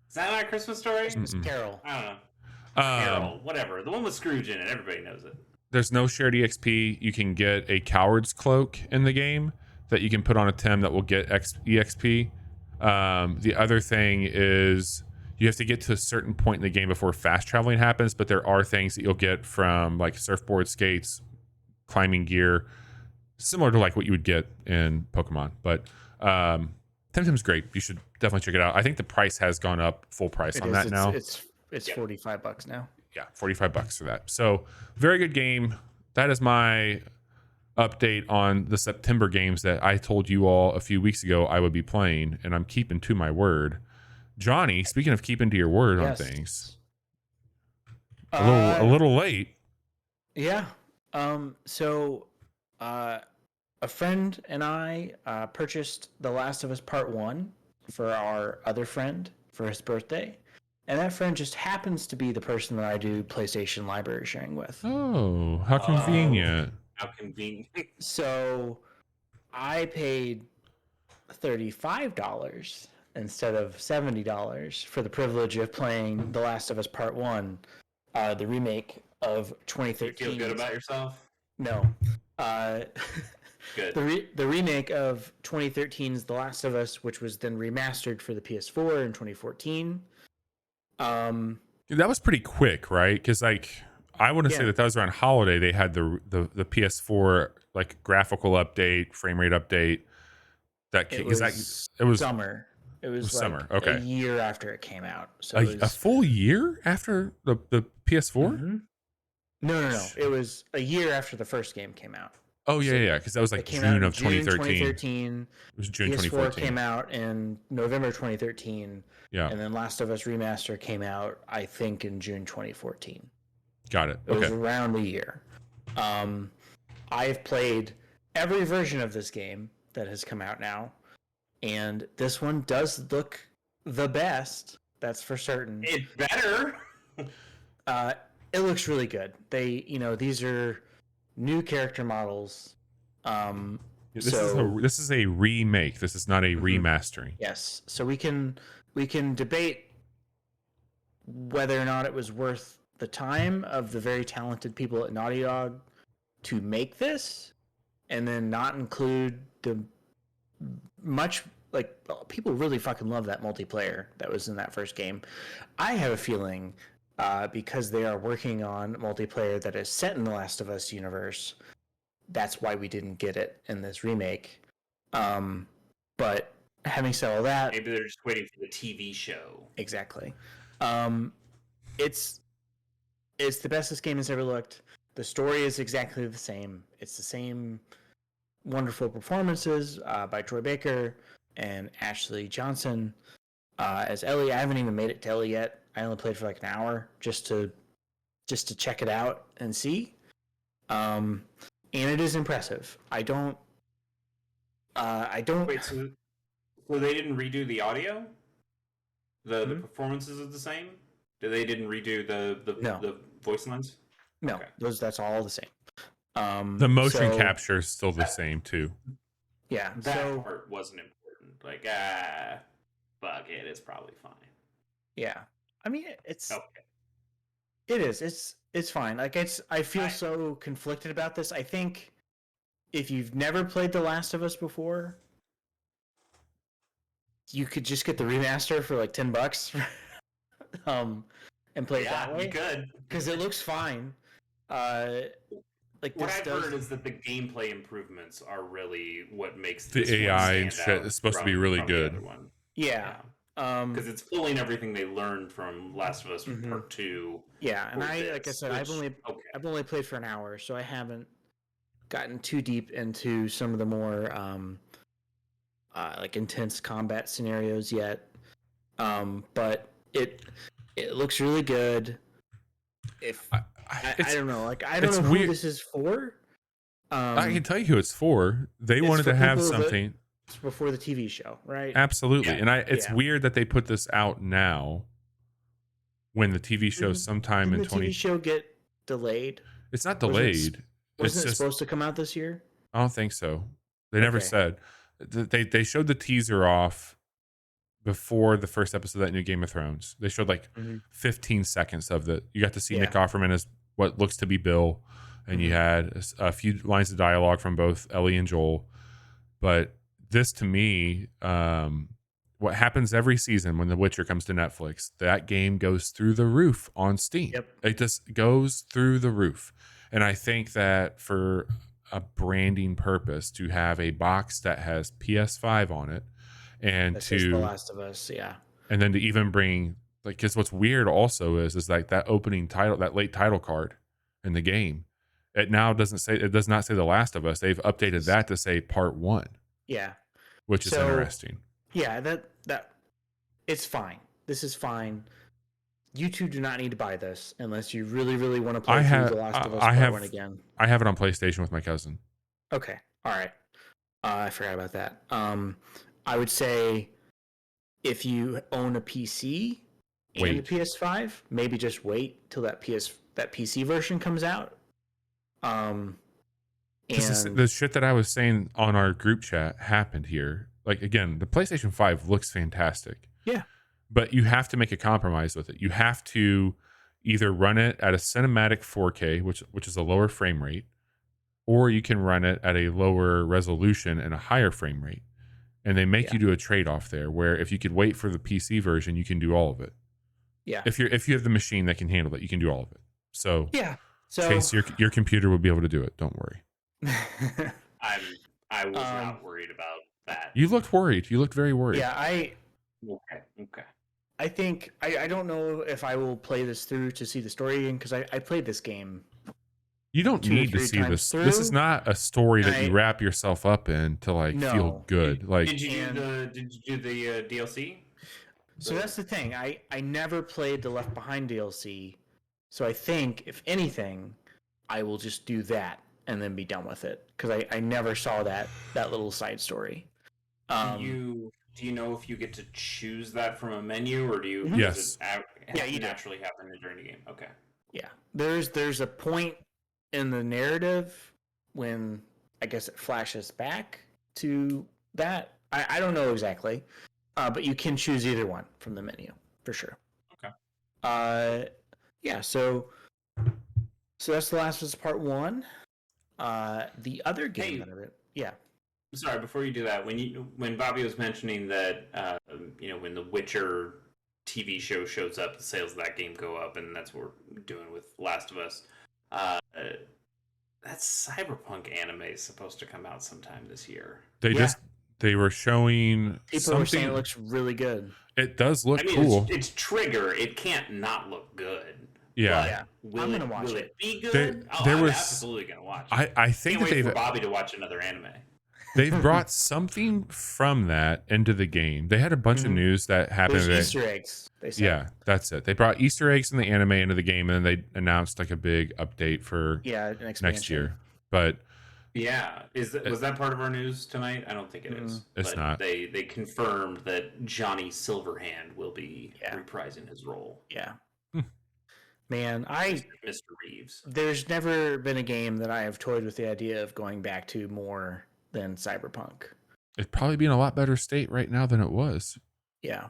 Is that not a Christmas Story? Carol. I don't know. Carol, whatever. The one with Scrooge in it. Everybody knows it. There's no shared EXP. You can get a Coward's Cloak in the game that you can put on a Tem that will get EXP. The other thing is you have to get to a certain point in the game before fast traveling happens, but there are things that you'll get from like surfboard, skates, climbing gear, similar to like what you would get in Pokemon. But TemTem's great. You should definitely check it out. I think the price has gone up full price on that now. It's $45 now. Yeah, $45 for that. So very good game. That is my update on the September games that I told you all a few weeks ago I would be playing, and I'm keeping to my word. Johnny, speaking of keeping to your word on things, a little late. Yeah. So a friend and I purchased The Last of Us Part 1 for our other friend for his birthday. And that friend just happens to be the person that I do PlayStation library sharing with. Oh, how convenient. How convenient. So I paid $35 instead of $70 for the privilege of playing The Last of Us Part 1, the remake of 2013. You feel good about yourself? No. Good. The remake of 2013's The Last of Us, which was then remastered for the PS4 in 2014. That was pretty quick, right? Because like I want to say Yeah. that was around holiday. They had the PS4 like graphical update, frame rate update. That It because was it was summer. It was like summer. a Okay, year after it came out. So it a was full year after the PS4. Mhm. No. It was a year after the first game came out. Oh So yeah, because that was it like came out June in of June 2013. 2013. It was June PS4 2014. came out in November 2013. Yeah, And then Last of Us Remaster came out, I think, in June 2014. got it. It was Okay, around a year. I've played every version of this game that has come out now, and this one does look the best. That's for certain. It better. It looks really good. These are new character models. this is a remake. This is not a Mhm. remastering. Yes, so we can debate whether or not it was worth the time of the very talented people at Naughty Dog to make this, and then not include the much like people really fucking love that multiplayer that was in that first game. I have a feeling because they are working on multiplayer that is set in the Last of Us universe, that's why we didn't get it in this remake. But having said all that, Maybe they're just waiting for the TV show. exactly. It's the best this game has ever looked. The story is exactly the same. It's the same wonderful performances by Troy Baker and Ashley Johnson as Ellie. I haven't even made it to Ellie yet. I only played for like an hour just to check it out and see. And it is impressive. I don't. Wait, so they didn't redo the audio? The performances are the same? They didn't redo the voice lines? No, Okay. that's all the same. The motion capture is still the same too. Yeah, that part wasn't important. Like, fuck it, it's probably fine. Yeah, I mean it's okay. It is. It's fine. Like I feel so conflicted about this. I think if you've never played The Last of Us before, you could just get the remaster for like $10, and play it that way. You could, because it looks fine. Like what I've heard is that the gameplay improvements are really what makes the this AI one and shit is supposed to be really good. Yeah. Because it's pulling everything they learned from Last of Us Part 2. Yeah, and like I said, I've only played for an hour, so I haven't gotten too deep into some of the more like intense combat scenarios yet. But it looks really good. I don't know, like I don't know who this is for. I can tell you who it's for. They wanted to have something before the TV show, right? Absolutely. Yeah. And it's weird that they put this out now when the TV show sometime in 20. The TV show get delayed? It's not delayed. Wasn't it supposed to come out this year? I don't think so. They never said. They showed the teaser off before the first episode of that new Game of Thrones. They showed like 15 seconds of it. You got to see Nick Offerman as what looks to be Bill, and you had a few lines of dialogue from both Ellie and Joel. But this, to me, what happens every season when The Witcher comes to Netflix, that game goes through the roof on Steam. Yep. It just goes through the roof. And I think that for a branding purpose, to have a box that has PS5 on it, and that's just The Last of Us, and then to even bring, like, because what's weird also is like that opening title, that late title card in the game, it does not say The Last of Us. They've updated that to say Part 1. Yeah. Which is interesting. Yeah, that it's fine. This is fine. You two do not need to buy this unless you really, really want to play through The Last of Us Part 1 again. I have it on PlayStation with my cousin. Okay. All right. I forgot about that. I would say if you own a PC and a PS5, maybe just wait till that PC version comes out. And the shit that I was saying on our group chat happened here. Like, again, the PlayStation 5 looks fantastic. Yeah. But you have to make a compromise with it. You have to either run it at a cinematic 4K, which is a lower frame rate, or you can run it at a lower resolution and a higher frame rate. And they make you do a trade-off there, where if you could wait for the PC version, you can do all of it. Yeah. If you have the machine that can handle it, you can do all of it. So Yeah. So Chase, your computer will be able to do it. Don't worry. I was not worried about that. You looked worried. You looked very worried. Yeah, Okay. I think I don't know if I will play this through to see the story again, because I played this game. You don't 2 or need to 3 see times this. through. This is not a story that you wrap yourself up in to like feel No. good. Did you do the DLC? So that's the thing. I never played the Left Behind DLC, so I think if anything, I will just do that and then be done with it, because I never saw that little side story. Do you know if you get to choose that from a menu, or do you? Yes. Does it you do. naturally happen during the game? Okay. Yeah, there's a point in the narrative when I guess it flashes back to that. I don't know exactly, but you can choose either one from the menu for sure. Okay. Yeah. So that's The Last of Us Part 1. The other game that I read, yeah. Sorry, before you do that, when Bobby was mentioning that, when the Witcher TV show shows up, the sales of that game go up, and that's what we're doing with Last of Us. That Cyberpunk anime is supposed to come out sometime this year. They were showing People something. were saying it looks really good. It does look cool. It's Trigger. It can't not look good. Yeah. I'm gonna watch it. Be good? I'm absolutely gonna watch it. I think Can't that wait for Bobby to watch another anime. They've brought something from that into the game. They had a bunch of news that happened. There's Easter eggs. They said. Yeah, that's it. They brought Easter eggs in the anime into the game, and then they announced like a big update for next year. But yeah, was that part of our news tonight? I don't think it is. It's not. They confirmed that Johnny Silverhand will be reprising his role. Yeah. Man, Mr. Reeves. There's never been a game that I have toyed with the idea of going back to more than Cyberpunk. It'd probably be in a lot better state right now than it was. Yeah.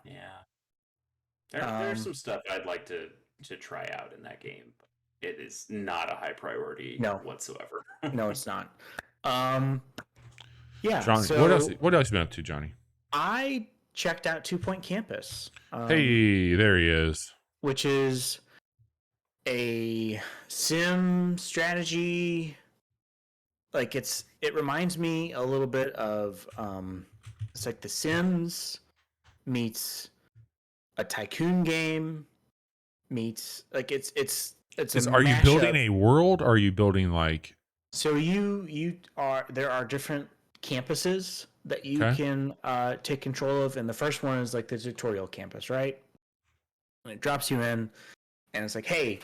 There's some stuff I'd like to try out in that game. It is not a high priority whatsoever. No, it's not. Yeah. Johnny, so what else you been up to, Johnny? I checked out 2 Point Campus. Hey, there he is. Which is a sim strategy. Like it reminds me a little bit of it's like The Sims meets a tycoon game meets like it's Are you building a world, or are you building like? So there are different campuses that you can take control of, and the first one is like the tutorial campus, right? And it drops you in, and it's like, hey,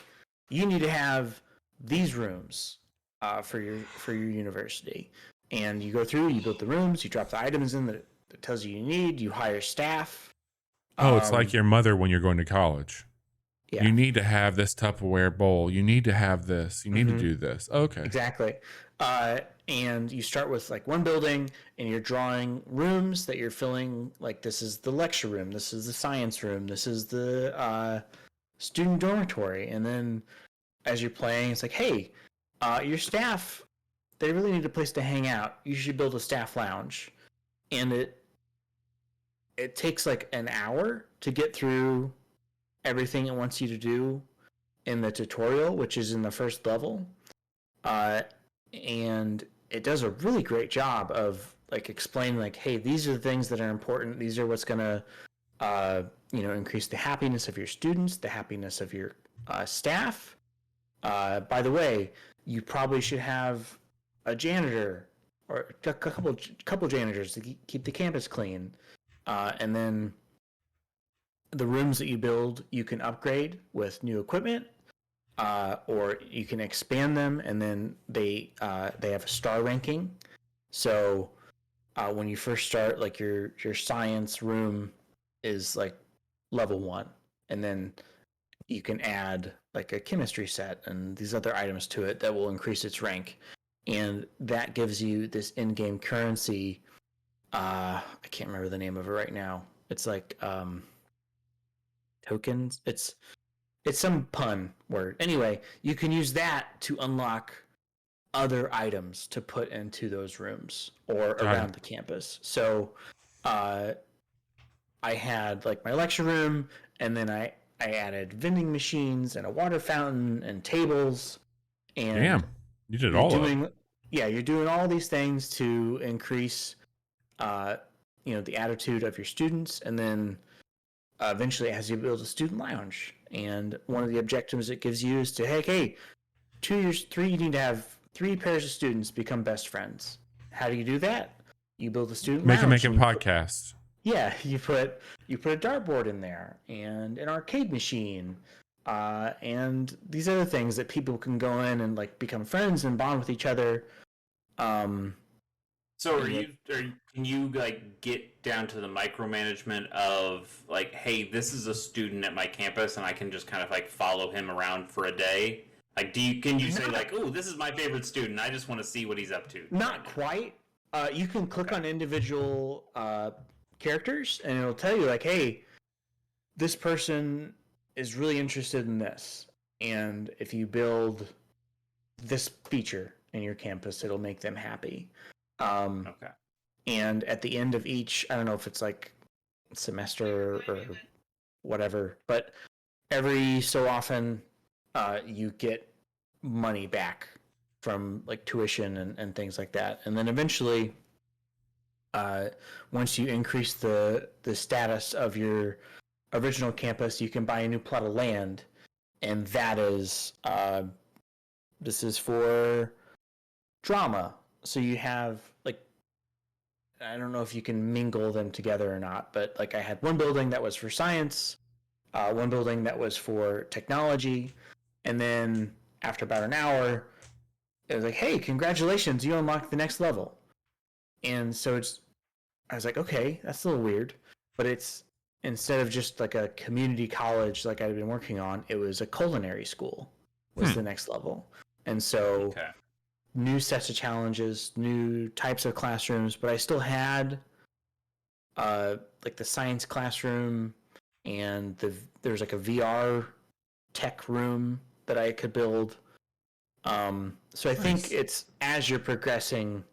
you need to have these rooms for your university, and you go through, you build the rooms, you drop the items in that tells you need, you hire staff. Oh, it's like your mother when you're going to college. Yeah. You need to have this Tupperware bowl. You need to have this. You need to do this. Okay. Exactly. And you start with like one building, and you're drawing rooms that you're filling. Like, this is the lecture room. This is the science room. This is the student dormitory. And then as you're playing, it's like, hey, your staff, they really need a place to hang out. You should build a staff lounge. And it takes like an hour to get through everything it wants you to do in the tutorial, which is in the first level. And it does a really great job of like explaining like, hey, these are the things that are important. These are what's going to, increase the happiness of your students, the happiness of your staff. By the way, you probably should have a janitor or a couple janitors to keep the campus clean. And then the rooms that you build, you can upgrade with new equipment, or you can expand them, and then they have a star ranking. So when you first start, like your science room is like level 1, and then you can add like a chemistry set and these other items to it that will increase its rank, and that gives you this in-game currency. I can't remember the name of it right now. It's like tokens. It's some pun word. Anyway, you can use that to unlock other items to put into those rooms or Got around it. the campus. So I had like my lecture room, and then I added vending machines and a water fountain and tables. And Damn, you did it you're all up. doing you're doing all these things to increase uh, the attitude of your students, and then eventually it has you build a student lounge. And one of the objectives it gives you is to hey 2 years 3 you need to have 3 pairs of students become best friends. How do you do that? You build a student Make lounge a and podcast. you put a dartboard in there and an arcade machine, and these other things that people can go in and like become friends and bond with each other. So Yeah. can you like get down to the micromanagement of like, hey, this is a student at my campus and I can just kind of like follow him around for a day? Like, can you say like, oh, this is my favorite student, I just want to see what he's up to? Not quite. You can click on individual characters, and it'll tell you like, hey, this person is really interested in this, and if you build this feature in your campus, it'll make them happy. Okay. And at the end of each, I don't know if it's like semester or whatever, but every so often, you get money back from like tuition and things like that. And then eventually, once you increase the status of your original campus, you can buy a new plot of land, and that is this is for drama. So you have like, I don't know if you can mingle them together or not, but like I had one building that was for science, one building that was for technology, and then after about an hour, it was like, hey, congratulations, you unlocked the next level. And so I was like, okay, that's a little weird, but it's instead of just like a community college like I'd been working on, it was a culinary school was the next level. And so Okay. new sets of challenges, new types of classrooms, but I still had like the science classroom, and there's like a VR tech room that I could build. So I think it's as you're progressing,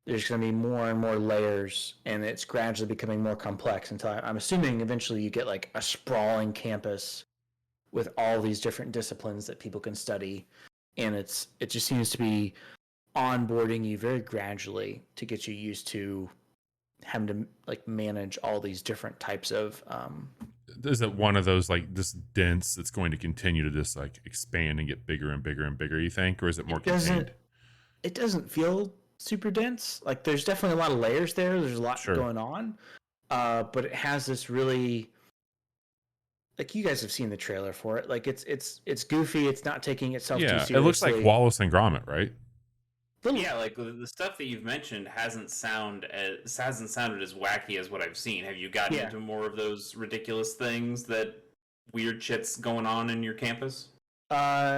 there's going to be more and more layers, and it's gradually becoming more complex until I'm assuming eventually you get like a sprawling campus with all these different disciplines that people can study, and it just seems to be onboarding you very gradually to get you used to having to like manage all these different types of Is it one of those like this dense that's going to continue to just like expand and get bigger and bigger and bigger, you think? Or is it more contained? It doesn't feel super dense. Like there's definitely a lot of layers there. There's a lot Sure. going on. But it has this really, like, you guys have seen the trailer for it. Like it's goofy. It's not taking itself too seriously. It looks like Wallace and Gromit, right? Yeah, like the stuff that you've mentioned hasn't sounded as wacky as what I've seen. Have you gotten into more of those ridiculous things, that weird shit's going on in your campus? Not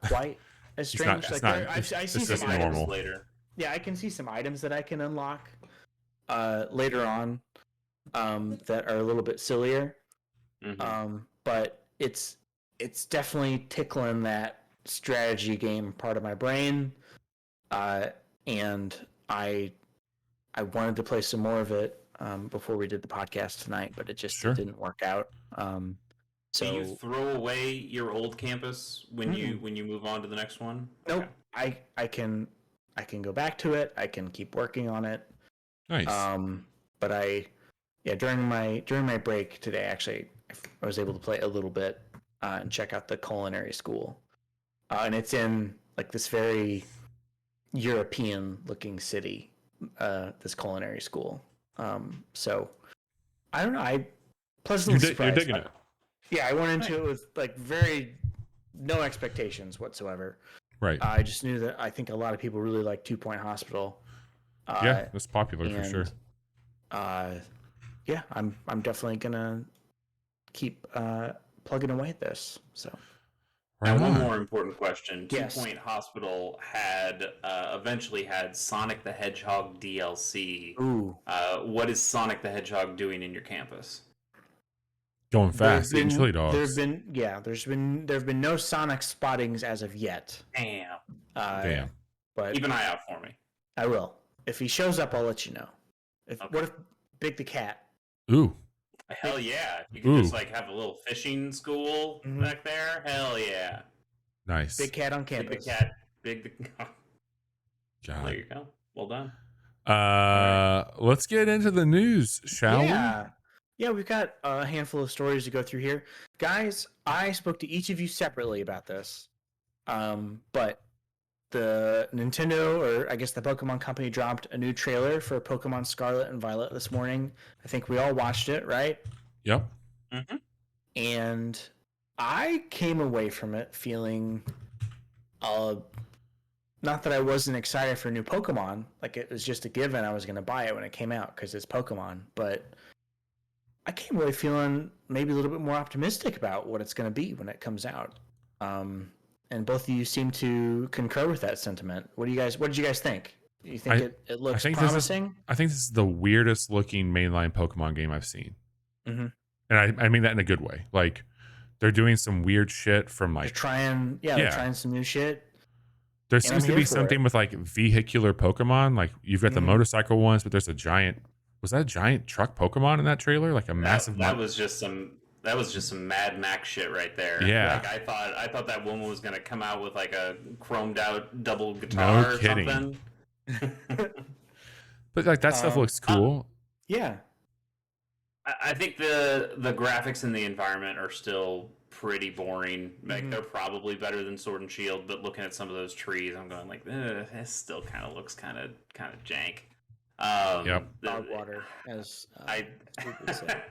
quite as strange. I see some items later. Yeah, I can see some items that I can unlock later on that are a little bit sillier. Mm-hmm. But it's definitely tickling that strategy game part of my brain, and I wanted to play some more of it before we did the podcast tonight, but it just it didn't work out. So you throw away your old campus when you move on to the next one? Nope. Okay. I can go back to it. I can keep working on it. Nice. But during my break today, actually, I was able to play a little bit and check out the culinary school. And it's in like this very European looking city, this culinary school. So I don't know. I pleasantly surprised. You're digging it. Yeah, I went into it with like no expectations whatsoever. Right. I just knew that I think a lot of people really like 2 Point Hospital. Yeah, that's popular for sure. Yeah, I'm definitely gonna keep plugging away at this. So. Now, one more important question. 2 Point Hospital had eventually had Sonic the Hedgehog DLC. Ooh. What is Sonic the Hedgehog doing in your campus? Going fast, eating chili dogs. There have been no Sonic spottings as of yet. Damn. Damn. But Keep an eye out for me. I will. If he shows up, I'll let you know. Okay. What if Big the Cat? Ooh. Hell yeah. You could just like have a little fishing school back there. Hell yeah. Nice. Big Cat on campus. Big the cat. Big the God. There you go. Well done. Let's get into the news, shall we? Yeah, we've got a handful of stories to go through here. Guys, I spoke to each of you separately about this. But the Nintendo, or I guess the Pokemon Company, dropped a new trailer for Pokemon Scarlet and Violet this morning. I think we all watched it, right? Yep. Mm-hmm. And I came away from it feeling, not that I wasn't excited for new Pokemon. Like, it was just a given I was going to buy it when it came out because it's Pokemon. But I came away feeling maybe a little bit more optimistic about what it's going to be when it comes out. And both of you seem to concur with that sentiment. What did you guys think? You think it looks promising? I think this is the weirdest looking mainline Pokemon game I've seen. Mm-hmm. And I mean that in a good way. Like, they're doing some weird shit from like... They're trying some new shit. There seems to be something with like vehicular Pokemon. Like, you've got the motorcycle ones, but there's a giant... Was that a giant truck Pokemon in that trailer? Like a massive... That was just some Mad Max shit right there. Yeah. Like, I thought that woman was gonna come out with like a chromed out double guitar or something. But like that stuff looks cool. Yeah. I think the graphics in the environment are still pretty boring. Like, they're probably better than Sword and Shield, but looking at some of those trees, I'm going like, this still kind of looks kind of jank. Yep. Dog water, as I would say.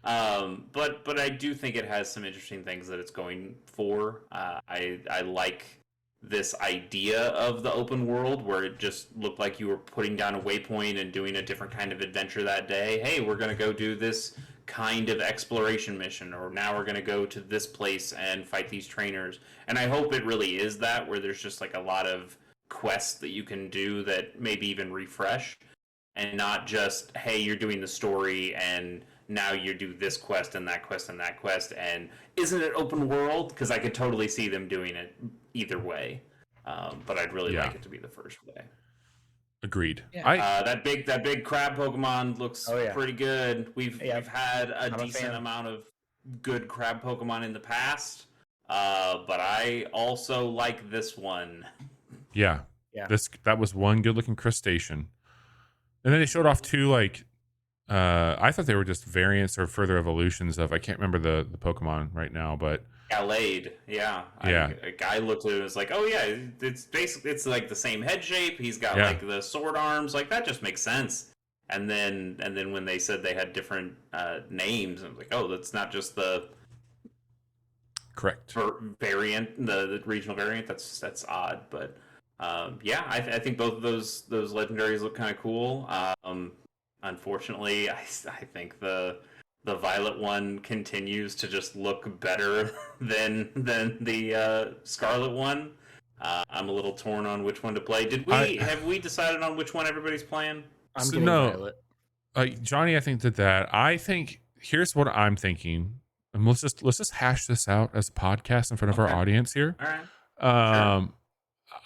But I do think it has some interesting things that it's going for. I like this idea of the open world where it just looked like you were putting down a waypoint and doing a different kind of adventure that day. Hey, we're going to go do this kind of exploration mission, or now we're going to go to this place and fight these trainers. And I hope it really is that, where there's just like a lot of quests that you can do that maybe even refresh, and not just, hey, you're doing the story and now you do this quest and that quest and that quest, and isn't it open world? Because I could totally see them doing it either way, but I'd really like it to be the first way. Agreed. Yeah. That big crab Pokemon looks pretty good. We've had a decent amount of good crab Pokemon in the past, but I also like this one. Yeah. That was one good looking crustacean, and then they showed off two like. I thought they were just variants or further evolutions of, I can't remember the Pokemon right now, but Gallade, a guy looked at it and was like, oh yeah, it's basically, it's like the same head shape. He's got like the sword arms, like that just makes sense. And then when they said they had different names, I was like, oh, that's not just the correct variant, the regional variant. That's odd, but I think both of those legendaries look kind of cool. Unfortunately, I think the Violet one continues to just look better than the Scarlet one. I'm a little torn on which one to play. Have we decided on which one everybody's playing? I'm getting Violet. Johnny, I think did that. I think here's what I'm thinking, and let's just hash this out as a podcast in front of our audience here. All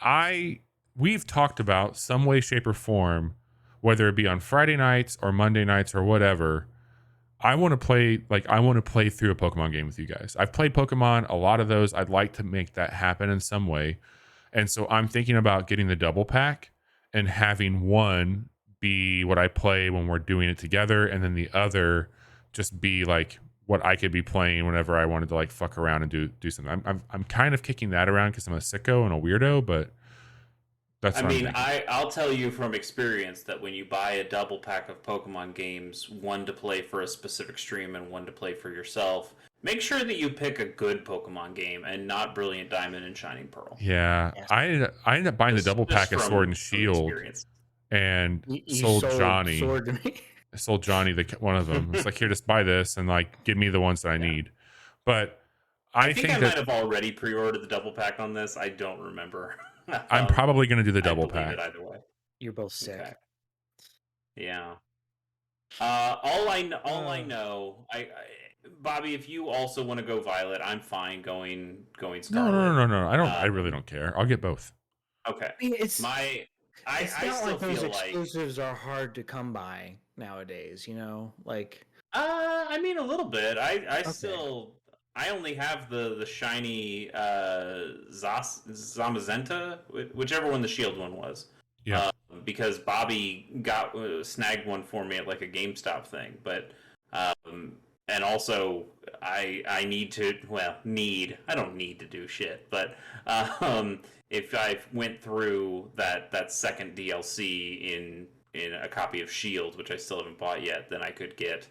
right. We've talked about some way, shape, or form, whether it be on Friday nights or Monday nights or whatever. I want to play through a Pokemon game with you guys. I've played Pokemon, a lot of those. I'd like to make that happen in some way. And so I'm thinking about getting the double pack and having one be what I play when we're doing it together, and then the other just be like what I could be playing whenever I wanted to like fuck around and do something. I'm kind of kicking that around because I'm a sicko and a weirdo, but that's what I'll tell you from experience that when you buy a double pack of Pokemon games, one to play for a specific stream and one to play for yourself, make sure that you pick a good Pokemon game and not Brilliant Diamond and Shining Pearl. Yeah. I ended up buying the double pack of Sword and Shield and sold Johnny. Sold Johnny one of them. It's like, here, just buy this and like give me the ones that I need. But I think I might have already pre-ordered the double pack on this. I don't remember. I'm probably going to do the double pack. Either way. You're both sick. Okay. Yeah. All I know, Bobby, if you also want to go Violet, I'm fine going No, Scarlet. no. I really don't care. I'll get both. Okay. I mean, it's I not still like those feel like exclusives are hard to come by nowadays. Like I mean a little bit. I okay, still I only have the shiny Zamazenta, whichever one the shield one was. Yeah. Because Bobby got snagged one for me at like a GameStop thing, but and also I need to I don't need to do shit, but if I went through that second DLC in a copy of Shield, which I still haven't bought yet, then I could get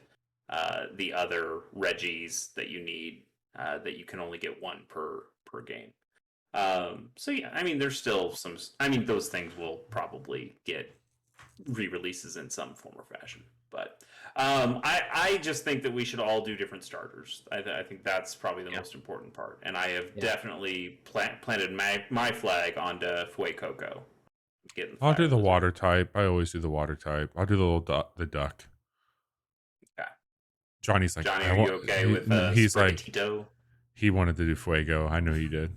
the other Reggies that you need that you can only get one per game. So yeah, I mean, there's still some. I mean, those things will probably get re-releases in some form or fashion. But I just think that we should all do different starters. I think that's probably the most important part. And I have definitely planted my flag onto Fuecoco. I'll do the water type. I always do the water type. I'll do the little the duck. Okay. Johnny's like, Johnny, are you okay with he's like, Sprigatito? he wanted to do Fuego. I know he did.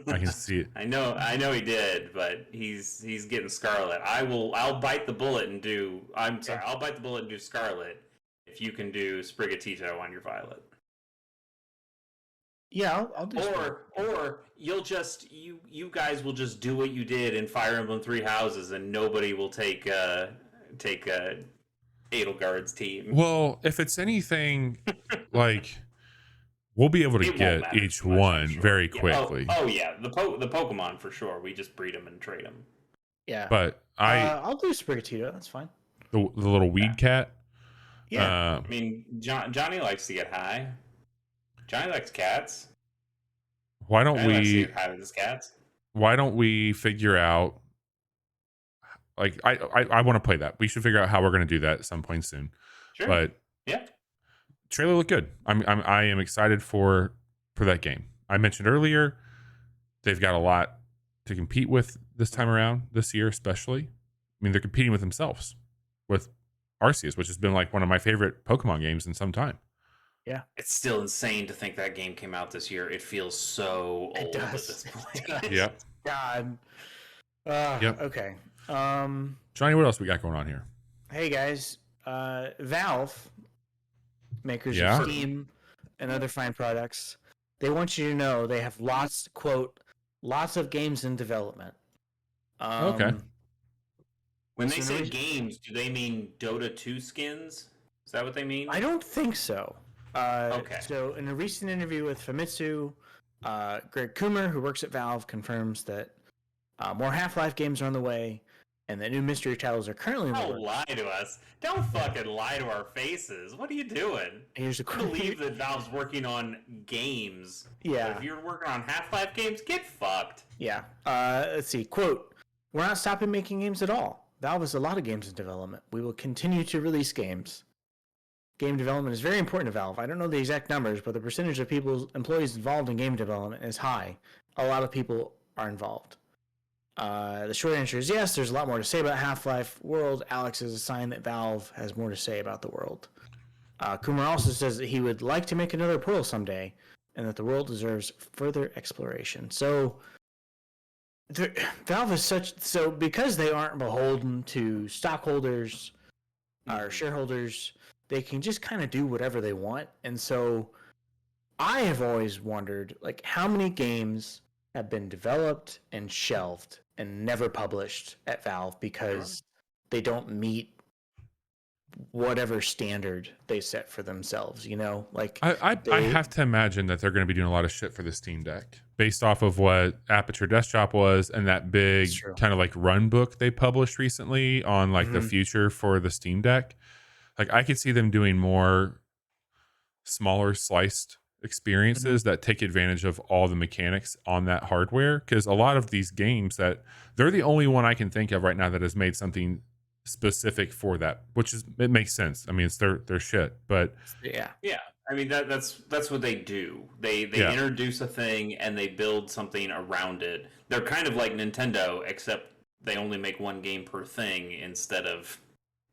I can see it. I know he did, but he's getting Scarlet. I'll bite the bullet and do. I'm sorry, I'll bite the bullet and do Scarlet if you can do Sprigatito on your Violet. Yeah, I'll do. Or you'll just you guys will just do what you did in Fire Emblem Three Houses, and nobody will take Edelgard's team. Well, if it's anything like, we'll be able to get each one very quickly. Oh yeah, the Pokemon for sure. We just breed them and trade them. Yeah, but I'll do Sprigatito. That's fine. The little weed cat. Yeah, I mean, Johnny likes to get high. Johnny likes cats. Why don't Johnny likes to we? get high with his cats. Why don't we figure out? Like, I want to play that. We should figure out how we're going to do that at some point soon. Sure. But yeah, trailer looked good. I am excited for that game. I mentioned earlier, they've got a lot to compete with this time around, this year especially. I mean, they're competing with themselves, with Arceus, which has been like one of my favorite Pokemon games in some time. Yeah, it's still insane to think that game came out this year. It feels so old at this point. Yep. God. Yep. Okay. Johnny, what else we got going on here? Hey guys, Valve, makers of Steam and other fine products, they want you to know they have lots of games in development. Okay. When they say games, do they mean Dota 2 skins? Is that what they mean? I don't think so. Okay. So in a recent interview with Famitsu, Greg Coomer, who works at Valve, confirms that more Half-Life games are on the way, and that new mystery titles are currently in the works. Don't lie to us. Don't fucking lie to our faces. What are you doing? Here's a I believe that Valve's working on games. Yeah. But if you're working on Half-Life games, get fucked. Yeah. Let's see. Quote, "We're not stopping making games at all. Valve has a lot of games in development. We will continue to release games. Game development is very important to Valve. I don't know the exact numbers, but the percentage of employees involved in game development is high. A lot of people are involved. The short answer is yes, there's a lot more to say about Half-Life World. Alex is a sign that Valve has more to say about the world. Kumar also says that he would like to make another Portal someday, and that the world deserves further exploration. So, Valve is so because they aren't beholden to stockholders or shareholders, they can just kind of do whatever they want. And so, I have always wondered, like, how many games have been developed and shelved and never published at Valve because they don't meet whatever standard they set for themselves, like I have to imagine that they're going to be doing a lot of shit for the Steam Deck based off of what Aperture Desktop was and that big kind of like run book they published recently on like the future for the Steam Deck. Like, I could see them doing more smaller sliced experiences that take advantage of all the mechanics on that hardware, because a lot of these games, that they're the only one I can think of right now that has made something specific for that, which is, it makes sense. I mean, it's their shit, but yeah. I mean, that's what they do. They introduce a thing and they build something around it. They're kind of like Nintendo, except they only make one game per thing instead of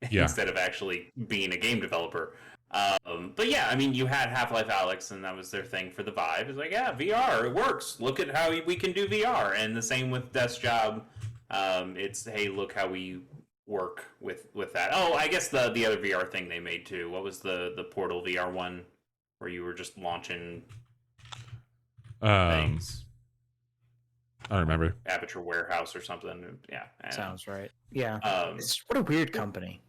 actually being a game developer. But yeah, I mean, you had Half-Life Alyx, and that was their thing for the Vive. It's like, yeah, VR, it works. Look at how we can do VR. And the same with Desk Job. It's, hey, look how we work with that. Oh, I guess the other VR thing they made too. What was the Portal VR one where you were just launching things? I don't remember. Aperture Warehouse or something. Yeah, sounds right. Yeah, what a weird company.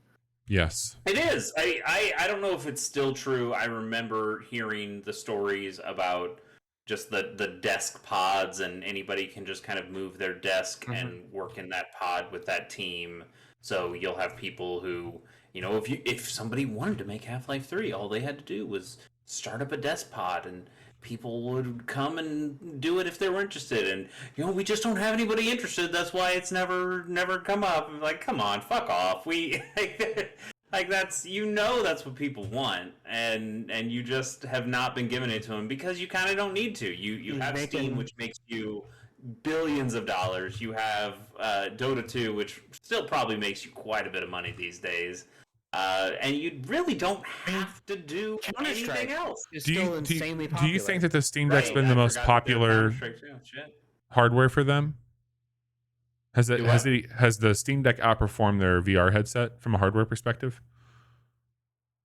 Yes, it is. I don't know if it's still true. I remember hearing the stories about just the desk pods, and anybody can just kind of move their desk and work in that pod with that team. So you'll have people who, if somebody wanted to make Half-Life 3, all they had to do was start up a desk pod, and people would come and do it if they were interested. And we just don't have anybody interested. That's why it's never come up. I'm like, come on, fuck off. We like that's that's what people want, and you just have not been giving it to them because you kind of don't need to. You have Steam, which makes you billions of dollars. You have Dota 2, which still probably makes you quite a bit of money these days. And you really don't have to do anything else. Do you think that the Steam Deck's been the most popular hardware for them? Has the Steam Deck outperformed their VR headset from a hardware perspective?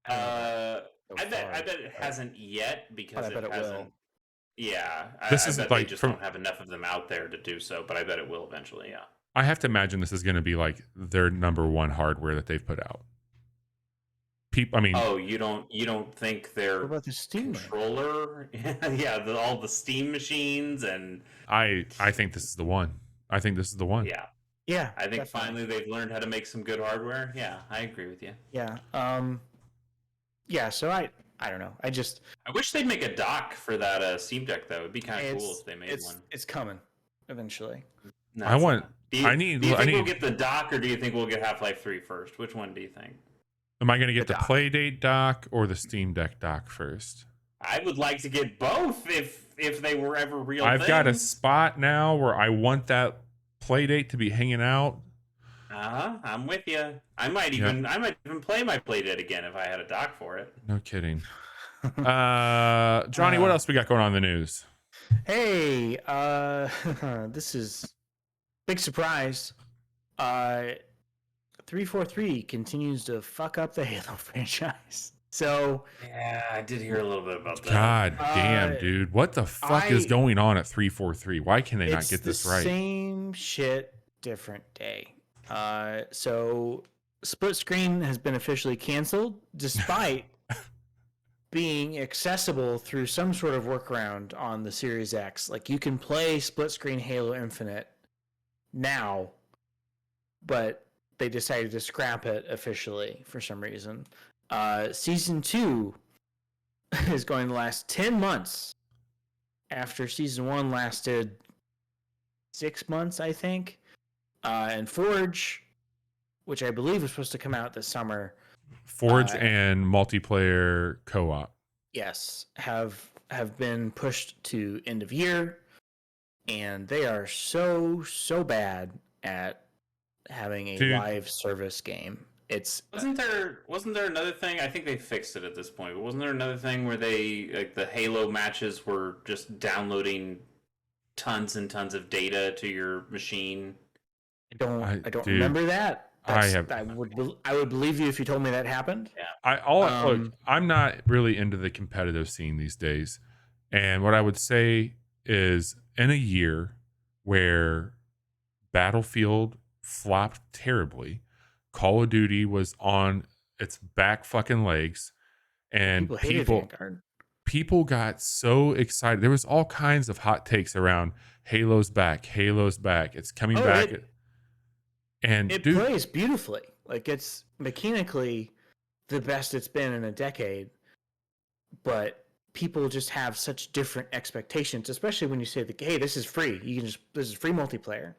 I bet it hasn't yet because it hasn't. Will. Yeah, this I bet they just don't have enough of them out there to do so, but I bet it will eventually. Yeah, I have to imagine this is going to be like their number one hardware that they've put out. Oh, you don't think their what about the Steam controller? Yeah, all the Steam machines and. I think this is the one. I think this is the one. Yeah. Yeah. I think finally they've learned how to make some good hardware. Yeah, I agree with you. Yeah. Yeah. So I don't know. I wish they'd make a dock for that Steam Deck though. It'd be kind of cool if they made one. It's coming eventually. No, do you think we'll get the dock, or do you think we'll get Half-Life 3 first? Which one do you think? Am I going to get the Playdate dock or the Steam Deck dock first? I would like to get both if they were ever real. I've got a spot now where I want that Playdate to be hanging out. I'm with you. I might even play my Playdate again if I had a dock for it. No kidding. Johnny, what else we got going on in the news? Hey, this is big surprise. 343 continues to fuck up the Halo franchise. So yeah, I did hear a little bit about that. God damn, dude, what the fuck is going on at 343? Why can they not get this right? Same shit, different day. So Split Screen has been officially canceled, despite being accessible through some sort of workaround on the Series X. Like you can play Split Screen Halo Infinite now, but they decided to scrap it officially for some reason. Season 2 is going to last 10 months after Season 1 lasted 6 months, I think. And Forge, which I believe was supposed to come out this summer. Forge and multiplayer co-op. Yes, have been pushed to end of year, and they are so bad at having a live service game. Wasn't there another thing? I think they fixed it at this point, but wasn't there another thing where the Halo matches were just downloading tons and tons of data to your machine? I don't remember that. I would believe you if you told me that happened. Yeah. Look, I'm not really into the competitive scene these days, and what I would say is, in a year where Battlefield flopped terribly, Call of Duty was on its back fucking legs, and people got so excited. There was all kinds of hot takes around Halo's back, it's coming back. It plays beautifully. Like it's mechanically the best it's been in a decade, but people just have such different expectations, especially when you say hey, this is free. This is free multiplayer.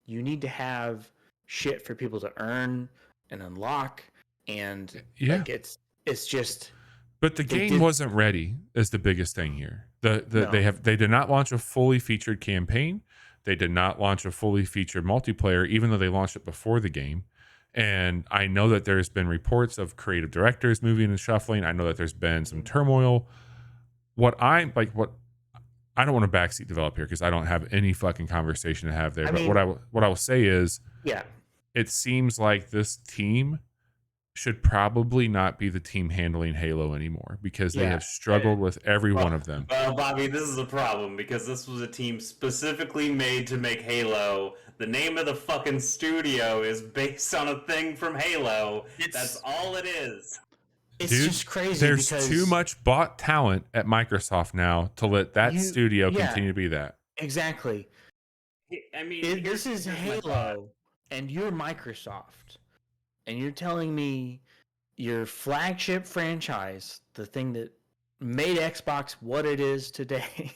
You need to have shit for people to earn and unlock, and it's just. But the game wasn't ready is the biggest thing here. They did not launch a fully featured campaign. They did not launch a fully featured multiplayer, even though they launched it before the game. And I know that there's been reports of creative directors moving and shuffling. I know that there's been some turmoil. What I don't want to backseat develop here because I don't have any fucking conversation to have there. But what I will say is, yeah, it seems like this team should probably not be the team handling Halo anymore because they have struggled with every one of them. Well, Bobby, this is a problem because this was a team specifically made to make Halo. The name of the fucking studio is based on a thing from Halo. That's all it is. It's Dude, just crazy. There's because too much bought talent at Microsoft now to let that studio continue to be that. Exactly. I mean, this is Halo, and you're Microsoft, and you're telling me your flagship franchise, the thing that made Xbox what it is today,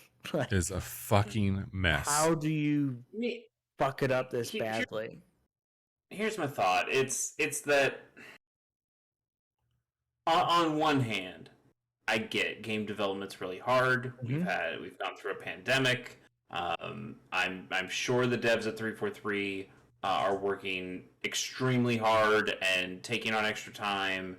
is a fucking mess. How do you fuck it up this badly? Here's my thought. It's that on one hand, I get game development's really hard. Mm-hmm. We've gone through a pandemic. I'm sure the devs at 343 are working extremely hard and taking on extra time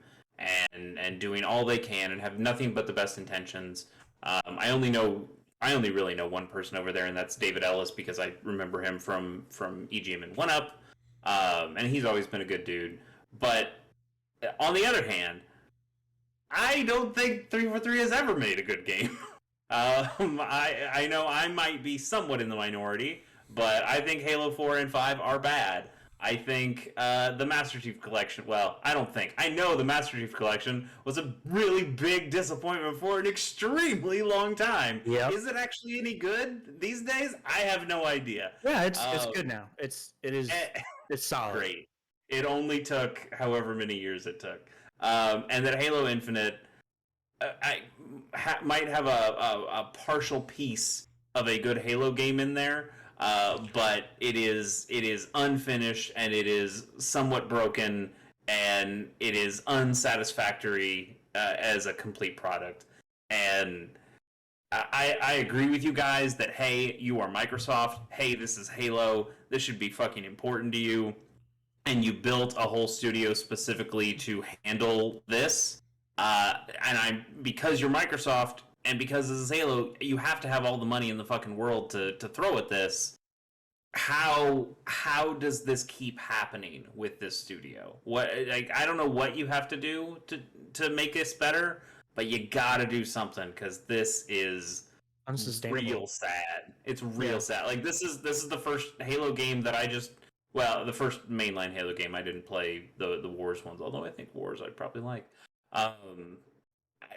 and doing all they can and have nothing but the best intentions. I only really know one person over there, and that's David Ellis, because I remember him from EGM and 1UP, and he's always been a good dude. But on the other hand, I don't think 343 has ever made a good game. I know I might be somewhat in the minority, but I think Halo 4 and 5 are bad. I think the Master Chief Collection, well, I don't think. I know the Master Chief Collection was a really big disappointment for an extremely long time. Yep. Is it actually any good these days? I have no idea. Yeah, it's good now. It's solid. Great. It only took however many years it took. And that Halo Infinite might have a partial piece of a good Halo game in there, but it is unfinished, and it is somewhat broken, and it is unsatisfactory as a complete product. And I agree with you guys that, hey, you are Microsoft. Hey, this is Halo. This should be fucking important to you. And you built a whole studio specifically to handle this. And because you're Microsoft and because this is Halo, you have to have all the money in the fucking world to throw at this. How does this keep happening with this studio? I don't know what you have to do to make this better, but you gotta do something, because this is unsustainable. Real sad. It's real sad. Like, this is the first Halo game that the first mainline Halo game. I didn't play the Wars ones, although I think Wars I'd probably like.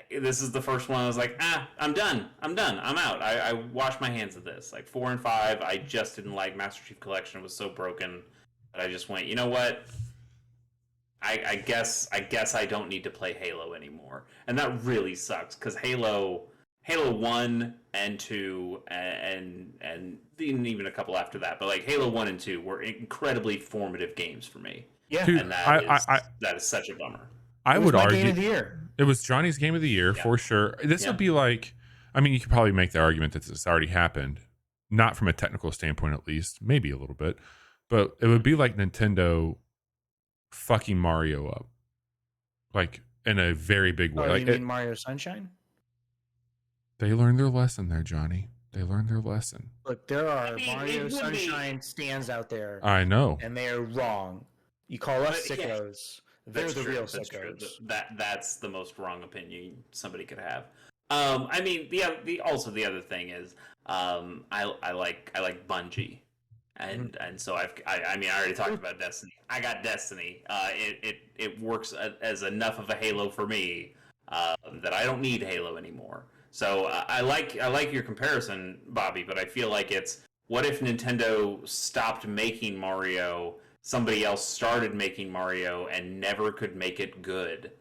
This is the first one I was like, I'm done. I'm out. I washed my hands of this. Like 4 and 5, I just didn't like. Master Chief Collection was so broken that I just went, you know what? I guess I don't need to play Halo anymore. And that really sucks, because Halo 1 and 2 and even a couple after that, but like Halo 1 and 2 were incredibly formative games for me. Yeah. Dude, and that is such a bummer. I would argue game of the year. It was Johnny's game of the year for sure. This would be like, I mean, you could probably make the argument that this already happened, not from a technical standpoint at least, maybe a little bit, but it would be like Nintendo fucking Mario up, like in a very big way. Like, you mean Mario Sunshine? They learned their lesson there, Johnny. They learned their lesson. Look, there are Mario Sunshine stands out there. I know. And they are wrong. You call us sickos. They're the real sickos. That's the most wrong opinion somebody could have. I mean, the other thing is, I like Bungie, and so I already talked about Destiny. I got Destiny. It works as enough of a Halo for me that I don't need Halo anymore. So I like your comparison, Bobby, but I feel like it's, what if Nintendo stopped making Mario? Somebody else started making Mario and never could make it good.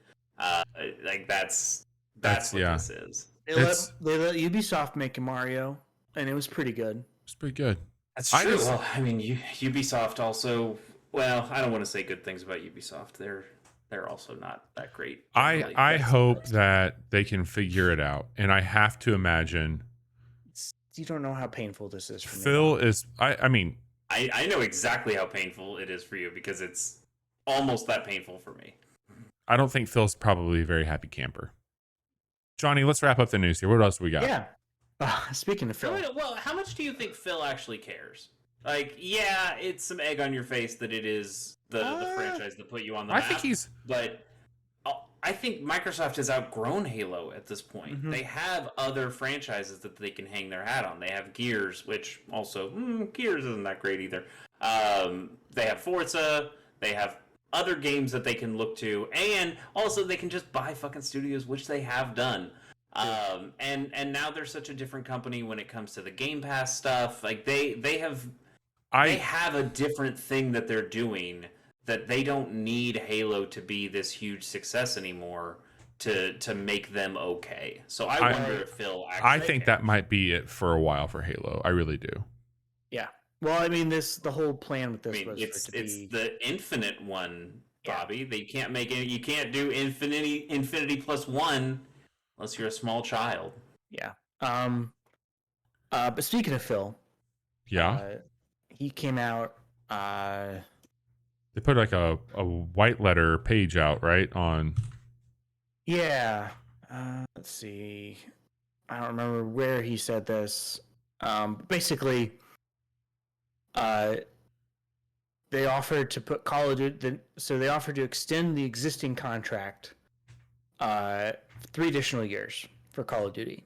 Like that's what this is. They let Ubisoft make a Mario, and it was pretty good. It's pretty good. That's true. Well, I mean, Ubisoft also. Well, I don't want to say good things about Ubisoft. They're also not that great. I hope that they can figure it out, and I have to imagine. You don't know how painful this is for me. Phil is. I mean. I know exactly how painful it is for you, because it's almost that painful for me. I don't think Phil's probably a very happy camper. Johnny, let's wrap up the news here. What else we got? Yeah. Speaking of Phil, Well, how much do you think Phil actually cares? Like, yeah, it's some egg on your face that it is the franchise that put you on the map. I think he's... But I think Microsoft has outgrown Halo at this point. Mm-hmm. They have other franchises that they can hang their hat on. They have Gears, which also, Gears isn't that great either. They have Forza. They have other games that they can look to. And also, they can just buy fucking studios, which they have done. And now they're such a different company when it comes to the Game Pass stuff. Like, they have a different thing that they're doing that they don't need Halo to be this huge success anymore to make them okay. So I wonder if Phil actually I think that might be it for a while for Halo. I really do. Yeah. Well, I mean, the whole plan with this was it's for it to be... the infinite one, Bobby. Yeah. You can't make it. You can't do infinity plus one unless you're a small child. Yeah. But speaking of Phil, he came out. They put like a white letter page out, right? On. Yeah. Let's see. I don't remember where he said this. Basically, they offered to put Call of Duty. So they offered to extend the existing contract 3 additional years for Call of Duty.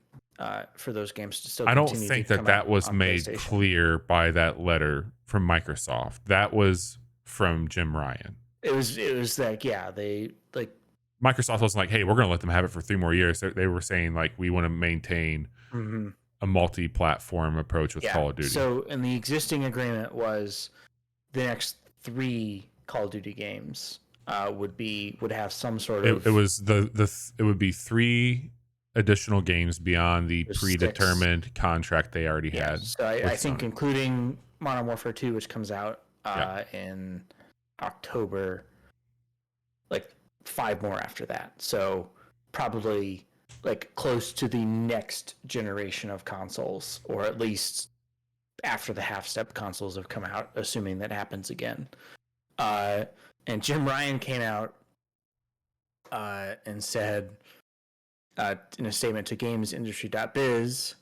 For those games to still. I don't think that was made clear by that letter from Microsoft. That was from Jim Ryan. It was like, yeah, they like Microsoft wasn't like, hey, we're going to let them have it for 3 more years. They were saying like, we want to maintain a multi-platform approach with Call of Duty. So, in the existing agreement was the next 3 Call of Duty games would have some sort of. It was it would be 3 additional games beyond the predetermined contract they already had. So I think including Modern Warfare 2, which comes out in October, like 5 more after that. So probably like close to the next generation of consoles, or at least after the half-step consoles have come out, assuming that happens again. And Jim Ryan came out and said in a statement to GamesIndustry.biz,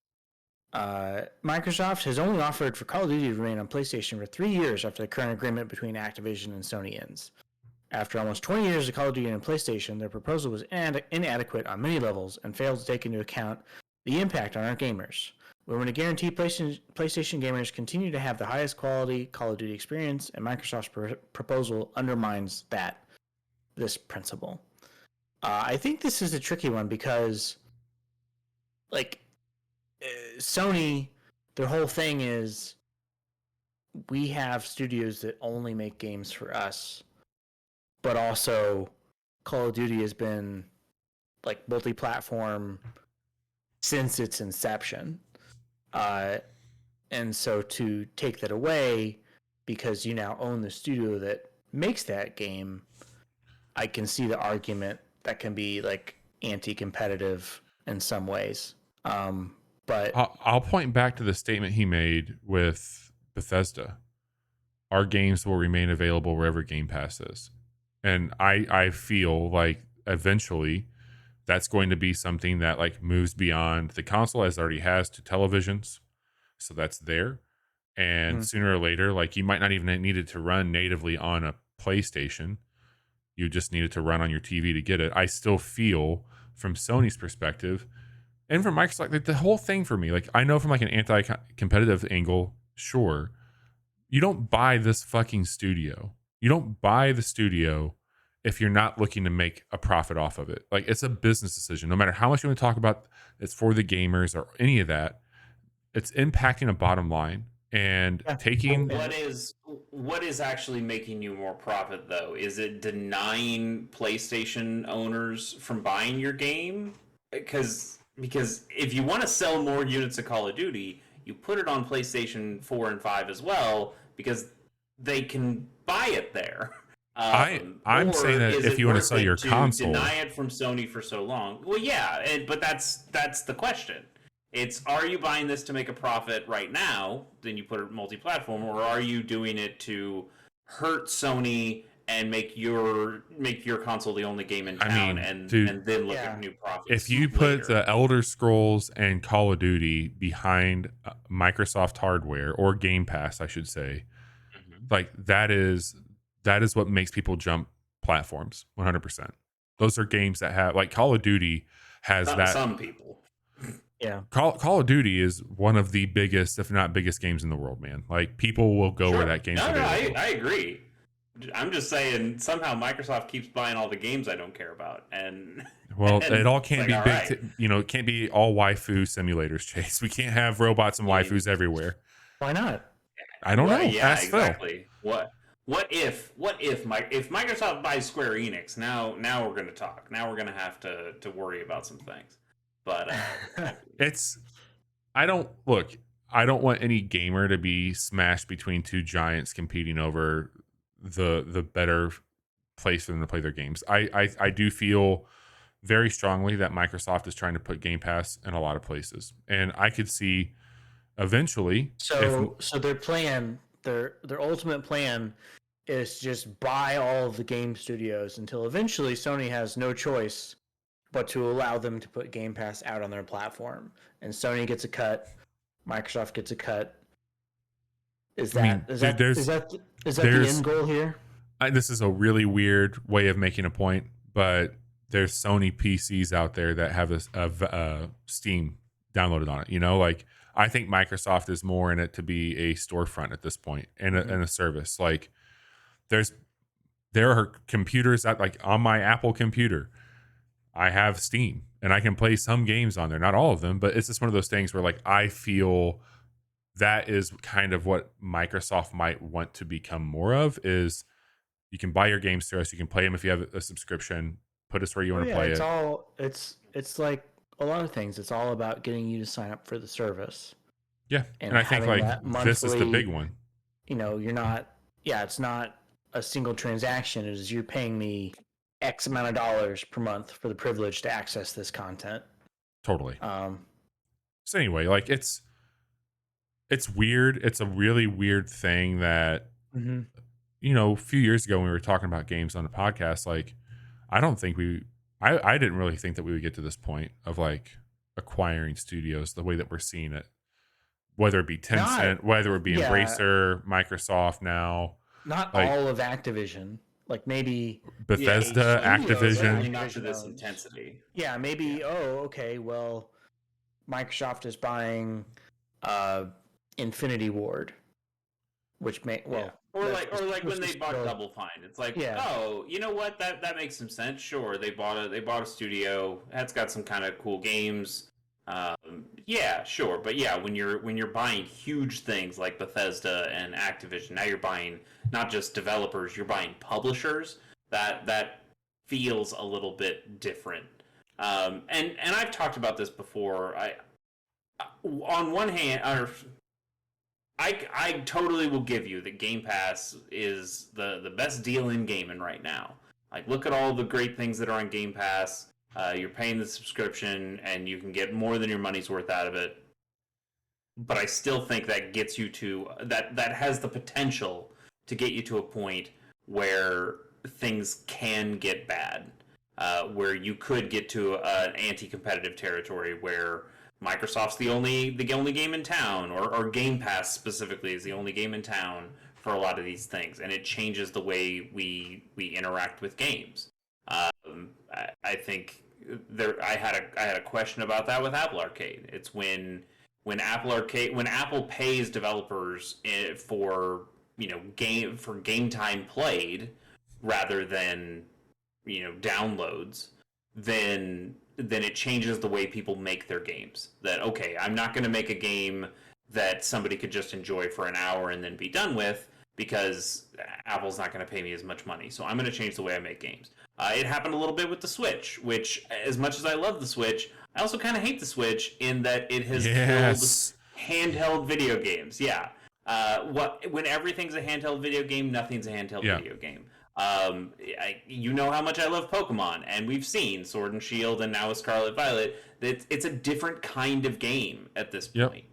Microsoft has only offered for Call of Duty to remain on PlayStation for 3 years after the current agreement between Activision and Sony ends. After almost 20 years of Call of Duty on PlayStation, their proposal was inadequate on many levels and failed to take into account the impact on our gamers. We want to guarantee PlayStation gamers continue to have the highest quality Call of Duty experience, and Microsoft's proposal undermines this principle. I think this is a tricky one because, like, Sony, their whole thing is we have studios that only make games for us, but also Call of Duty has been like multi-platform since its inception. And so to take that away because you now own the studio that makes that game, I can see the argument that can be like anti-competitive in some ways. But I'll point back to the statement he made with Bethesda. Our games will remain available wherever Game Pass is. And I feel like eventually that's going to be something that like moves beyond the console, as it already has, to televisions. So that's there. And sooner or later, like you might not even need it to run natively on a PlayStation. You just need it to run on your TV to get it. I still feel from Sony's perspective and from Microsoft, like the whole thing for me, like I know from like an anti-competitive angle, sure, you don't buy this fucking studio. You don't buy the studio if you're not looking to make a profit off of it. Like it's a business decision. No matter how much you want to talk about it's for the gamers or any of that, it's impacting a bottom line. And taking what is actually making you more profit though? Is it denying PlayStation owners from buying your game? Because if you want to sell more units of Call of Duty, you put it on PlayStation 4 and 5 as well, because they can buy it there. I'm saying that if you want to sell your console, deny it from Sony for so long. Well, yeah, but that's the question. It's, are you buying this to make a profit right now? Then you put it multi-platform, or are you doing it to hurt Sony and make your console the only game in I town, mean, and dude, then look Yeah. at new profits. if you put later. the Elder Scrolls and Call of Duty behind Microsoft hardware or Game Pass, I should say, Mhm. like that is what makes people jump platforms 100%. Those are games that have, like, Call of Duty has that. Some people. Yeah. Call of Duty is one of the biggest, if not biggest, games in the world, man. Like, people will go where that game's available. I agree. I'm just saying, somehow Microsoft keeps buying all the games I don't care about, and Well, and it all it's can't like, be all big. right. It can't be all waifu simulators, Chase. We can't have robots and I mean, waifus everywhere. Why not? I don't know. Yeah, Ask Phil. exactly. If Microsoft buys Square Enix? Now we're going to talk. Now we're going to have to worry about some things. But I don't want any gamer to be smashed between two giants competing over the better place for them to play their games. I do feel very strongly that Microsoft is trying to put Game Pass in a lot of places, and I could see eventually. So their plan, their ultimate plan, is just buy all of the game studios until eventually Sony has no choice but to allow them to put Game Pass out on their platform, and Sony gets a cut, Microsoft gets a cut. Is that the end goal here? This is a really weird way of making a point, but there's Sony PCs out there that have a Steam downloaded on it. You know, like, I think Microsoft is more in it to be a storefront at this point and a service. Like, there are computers that, like, on my Apple computer, I have Steam and I can play some games on there, not all of them, but it's just one of those things where, like, I feel that is kind of what Microsoft might want to become more of, is you can buy your games through us. You can play them if you have a subscription. Put us where you want to play it. It's like a lot of things. It's all about getting you to sign up for the service. Yeah, and I think, like, this is the big one. You know, you're not. Yeah, it's not a single transaction. It is you're paying me X amount of dollars per month for the privilege to access this content. Totally. So anyway, like, it's weird. It's a really weird thing that, you know, a few years ago when we were talking about games on the podcast, like, I don't think I didn't really think that we would get to this point of, like, acquiring studios the way that we're seeing it, whether it be Tencent, whether it be Embracer, Microsoft now. Not like, all of Activision. Like, maybe Bethesda, Activision. Not to this intensity. Yeah, maybe. Oh, okay. Well, Microsoft is buying Infinity Ward, which may or when they bought Double Fine. It's like, oh, you know what? That makes some sense. Sure, they bought a studio that's got some kind of cool games. Yeah, sure, but yeah, when you're buying huge things like Bethesda and Activision, now you're buying not just developers, you're buying publishers. That feels a little bit different. And I've talked about this before. On one hand, I totally will give you that Game Pass is the best deal in gaming right now. Like, look at all the great things that are on Game Pass. You're paying the subscription, and you can get more than your money's worth out of it. But I still think that gets you to that has the potential to get you to a point where things can get bad, where you could get to an anti-competitive territory where Microsoft's the only game in town, or Game Pass specifically is the only game in town for a lot of these things, and it changes the way we interact with games. I think I had a question about that with Apple Arcade. It's when Apple pays developers for game time played rather than downloads, then it changes the way people make their games. That, okay, I'm not going to make a game that somebody could just enjoy for an hour and then be done with, because Apple's not going to pay me as much money. So I'm going to change the way I make games. It happened a little bit with the Switch, which, as much as I love the Switch, I also kind of hate the Switch in that it has killed handheld video games. Yeah. When everything's a handheld video game, nothing's a handheld video game. You know how much I love Pokemon, and we've seen Sword and Shield and now with Scarlet Violet that it's a different kind of game at this point.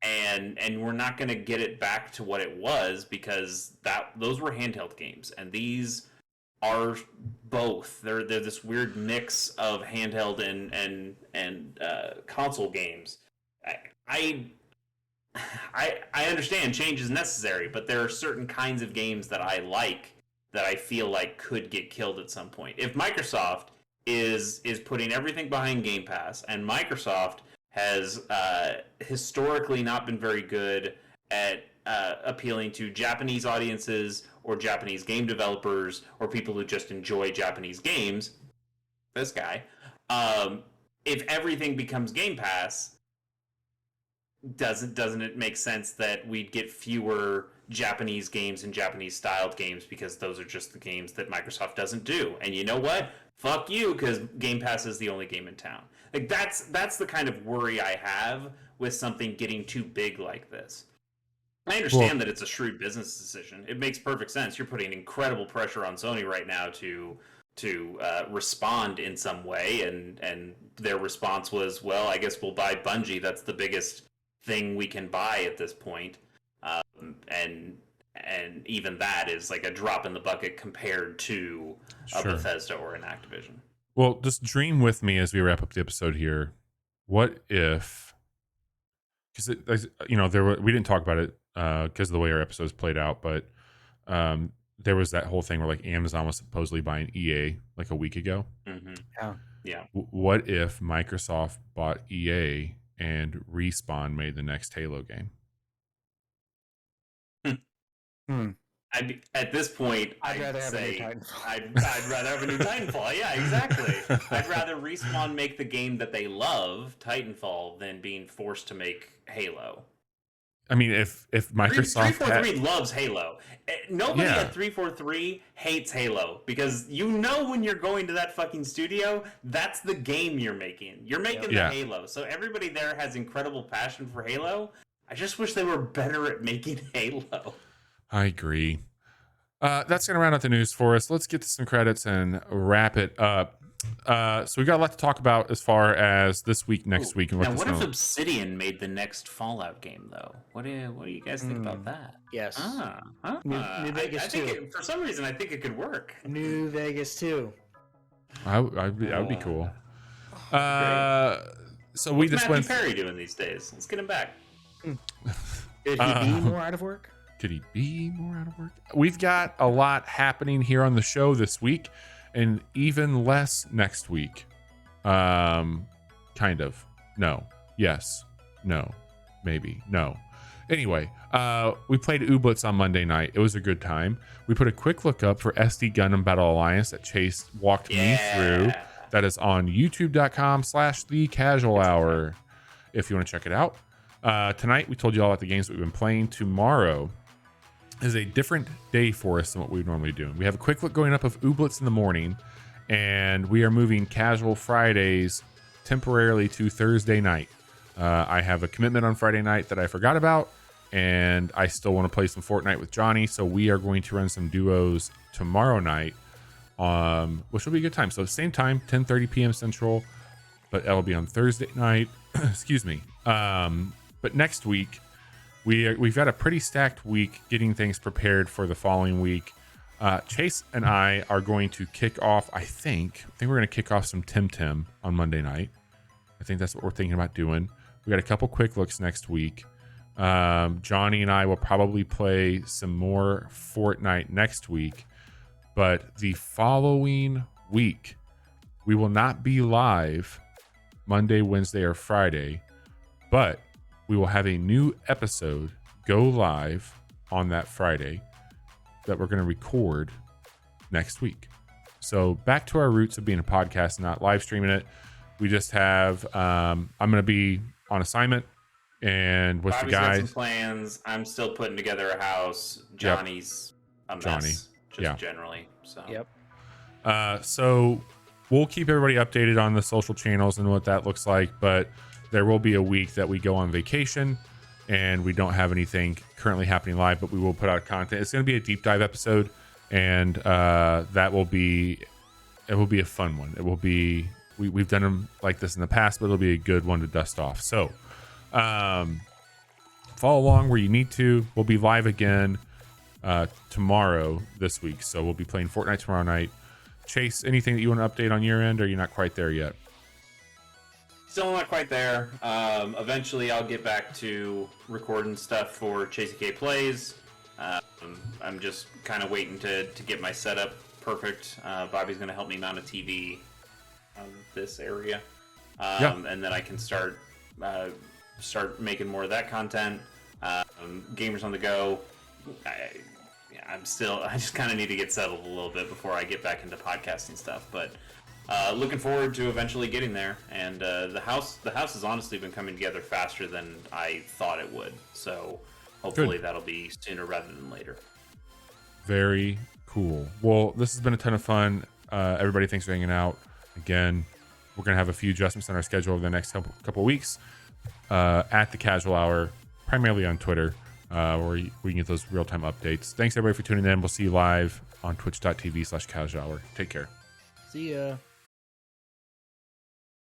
And we're not going to get it back to what it was, because those were handheld games, and these are both. They're this weird mix of handheld and console games. I understand change is necessary, but there are certain kinds of games that I like that I feel like could get killed at some point. If Microsoft is putting everything behind Game Pass, and Microsoft has historically not been very good at appealing to Japanese audiences or Japanese game developers or people who just enjoy Japanese games, this guy, if everything becomes Game Pass, doesn't it make sense that we'd get fewer Japanese games and Japanese styled games because those are just the games that Microsoft doesn't do? And you know what? Fuck you, because Game Pass is the only game in town. Like that's the kind of worry I have with something getting too big like this. I understand that it's a shrewd business decision. It makes perfect sense. You're putting incredible pressure on Sony right now to respond in some way, and their response was, well, I guess we'll buy Bungie. That's the biggest thing we can buy at this point, and even that is like a drop in the bucket compared to a Bethesda or an Activision. Well, just dream with me as we wrap up the episode here. What if, because we didn't talk about it because of the way our episodes played out, but there was that whole thing where like Amazon was supposedly buying EA like a week ago. Mm-hmm. Yeah. What if Microsoft bought EA and Respawn made the next Halo game? At this point, I'd rather have a new Titanfall. I'd rather have a new Titanfall. Yeah, exactly. I'd rather Respawn make the game that they love, Titanfall, than being forced to make Halo. I mean, if Microsoft 343 loves Halo. Nobody at 343 hates Halo, because you know when you're going to that fucking studio, that's the game you're making. You're making the Halo. So everybody there has incredible passion for Halo. I just wish they were better at making Halo. I agree. That's going to round out the news for us. Let's get to some credits and wrap it up. So we got a lot to talk about as far as this week, next week, and what if Obsidian made the next Fallout game, though? What do you guys think about that? Yes. New Vegas 2. For some reason, I think it could work. New Vegas 2. That would be cool. So What's Matthew Perry doing these days? Let's get him back. Could he be more out of work? Could he be more out of work? We've got a lot happening here on the show this week, and even less next week. Kind of. No. Yes. No. Maybe. No. Anyway, we played Ooblets on Monday night. It was a good time. We put a quick look up for SD Gundam Battle Alliance that Chase walked me through. That is on youtube.com/thecasualhour if you want to check it out. Tonight, we told you all about the games that we've been playing. Tomorrow is a different day for us than what we normally do. We have a quick look going up of Ooblets in the morning, and we are moving Casual Fridays temporarily to Thursday night. I have a commitment on Friday night that I forgot about, and I still want to play some Fortnite with Johnny, so we are going to run some duos tomorrow night, which will be a good time. So same time, 10:30 p.m. Central, but that'll be on Thursday night. Excuse me. But next week, we've got a pretty stacked week getting things prepared for the following week. Chase and I are going to kick off, I think we're going to kick off some TemTem on Monday night. I think that's what we're thinking about doing. We got a couple quick looks next week. Johnny and I will probably play some more Fortnite next week. But the following week, we will not be live Monday, Wednesday, or Friday. But we will have a new episode go live on that Friday that we're going to record next week. So back to our roots of being a podcast, not live streaming it. We just have, I'm going to be on assignment and with Bobby's the guys. Got some plans. I'm still putting together a house. Johnny's a mess. Generally. So. So we'll keep everybody updated on the social channels and what that looks like, but there will be a week that we go on vacation and we don't have anything currently happening live, but we will put out content. It's going to be a deep dive episode, and that will be a fun one. It will be, we've done them like this in the past, but it'll be a good one to dust off. So follow along where you need to. We'll be live again tomorrow this week. So we'll be playing Fortnite tomorrow night. Chase, anything that you want to update on your end, or you're not quite there yet? Still not quite there. Eventually, I'll get back to recording stuff for Chasey K Plays. I'm just kind of waiting to get my setup perfect. Bobby's going to help me mount a TV on this area, and then I can start making more of that content. Gamers on the Go. I just kind of need to get settled a little bit before I get back into podcasting stuff, but looking forward to eventually getting there. And the house has honestly been coming together faster than I thought it would. So hopefully that'll be sooner rather than later. Very cool. Well, this has been a ton of fun. Everybody, thanks for hanging out. Again, we're going to have a few adjustments on our schedule over the next couple weeks at the Casual Hour, primarily on Twitter, where we can get those real-time updates. Thanks, everybody, for tuning in. We'll see you live on twitch.tv/casual hour. Take care. See ya.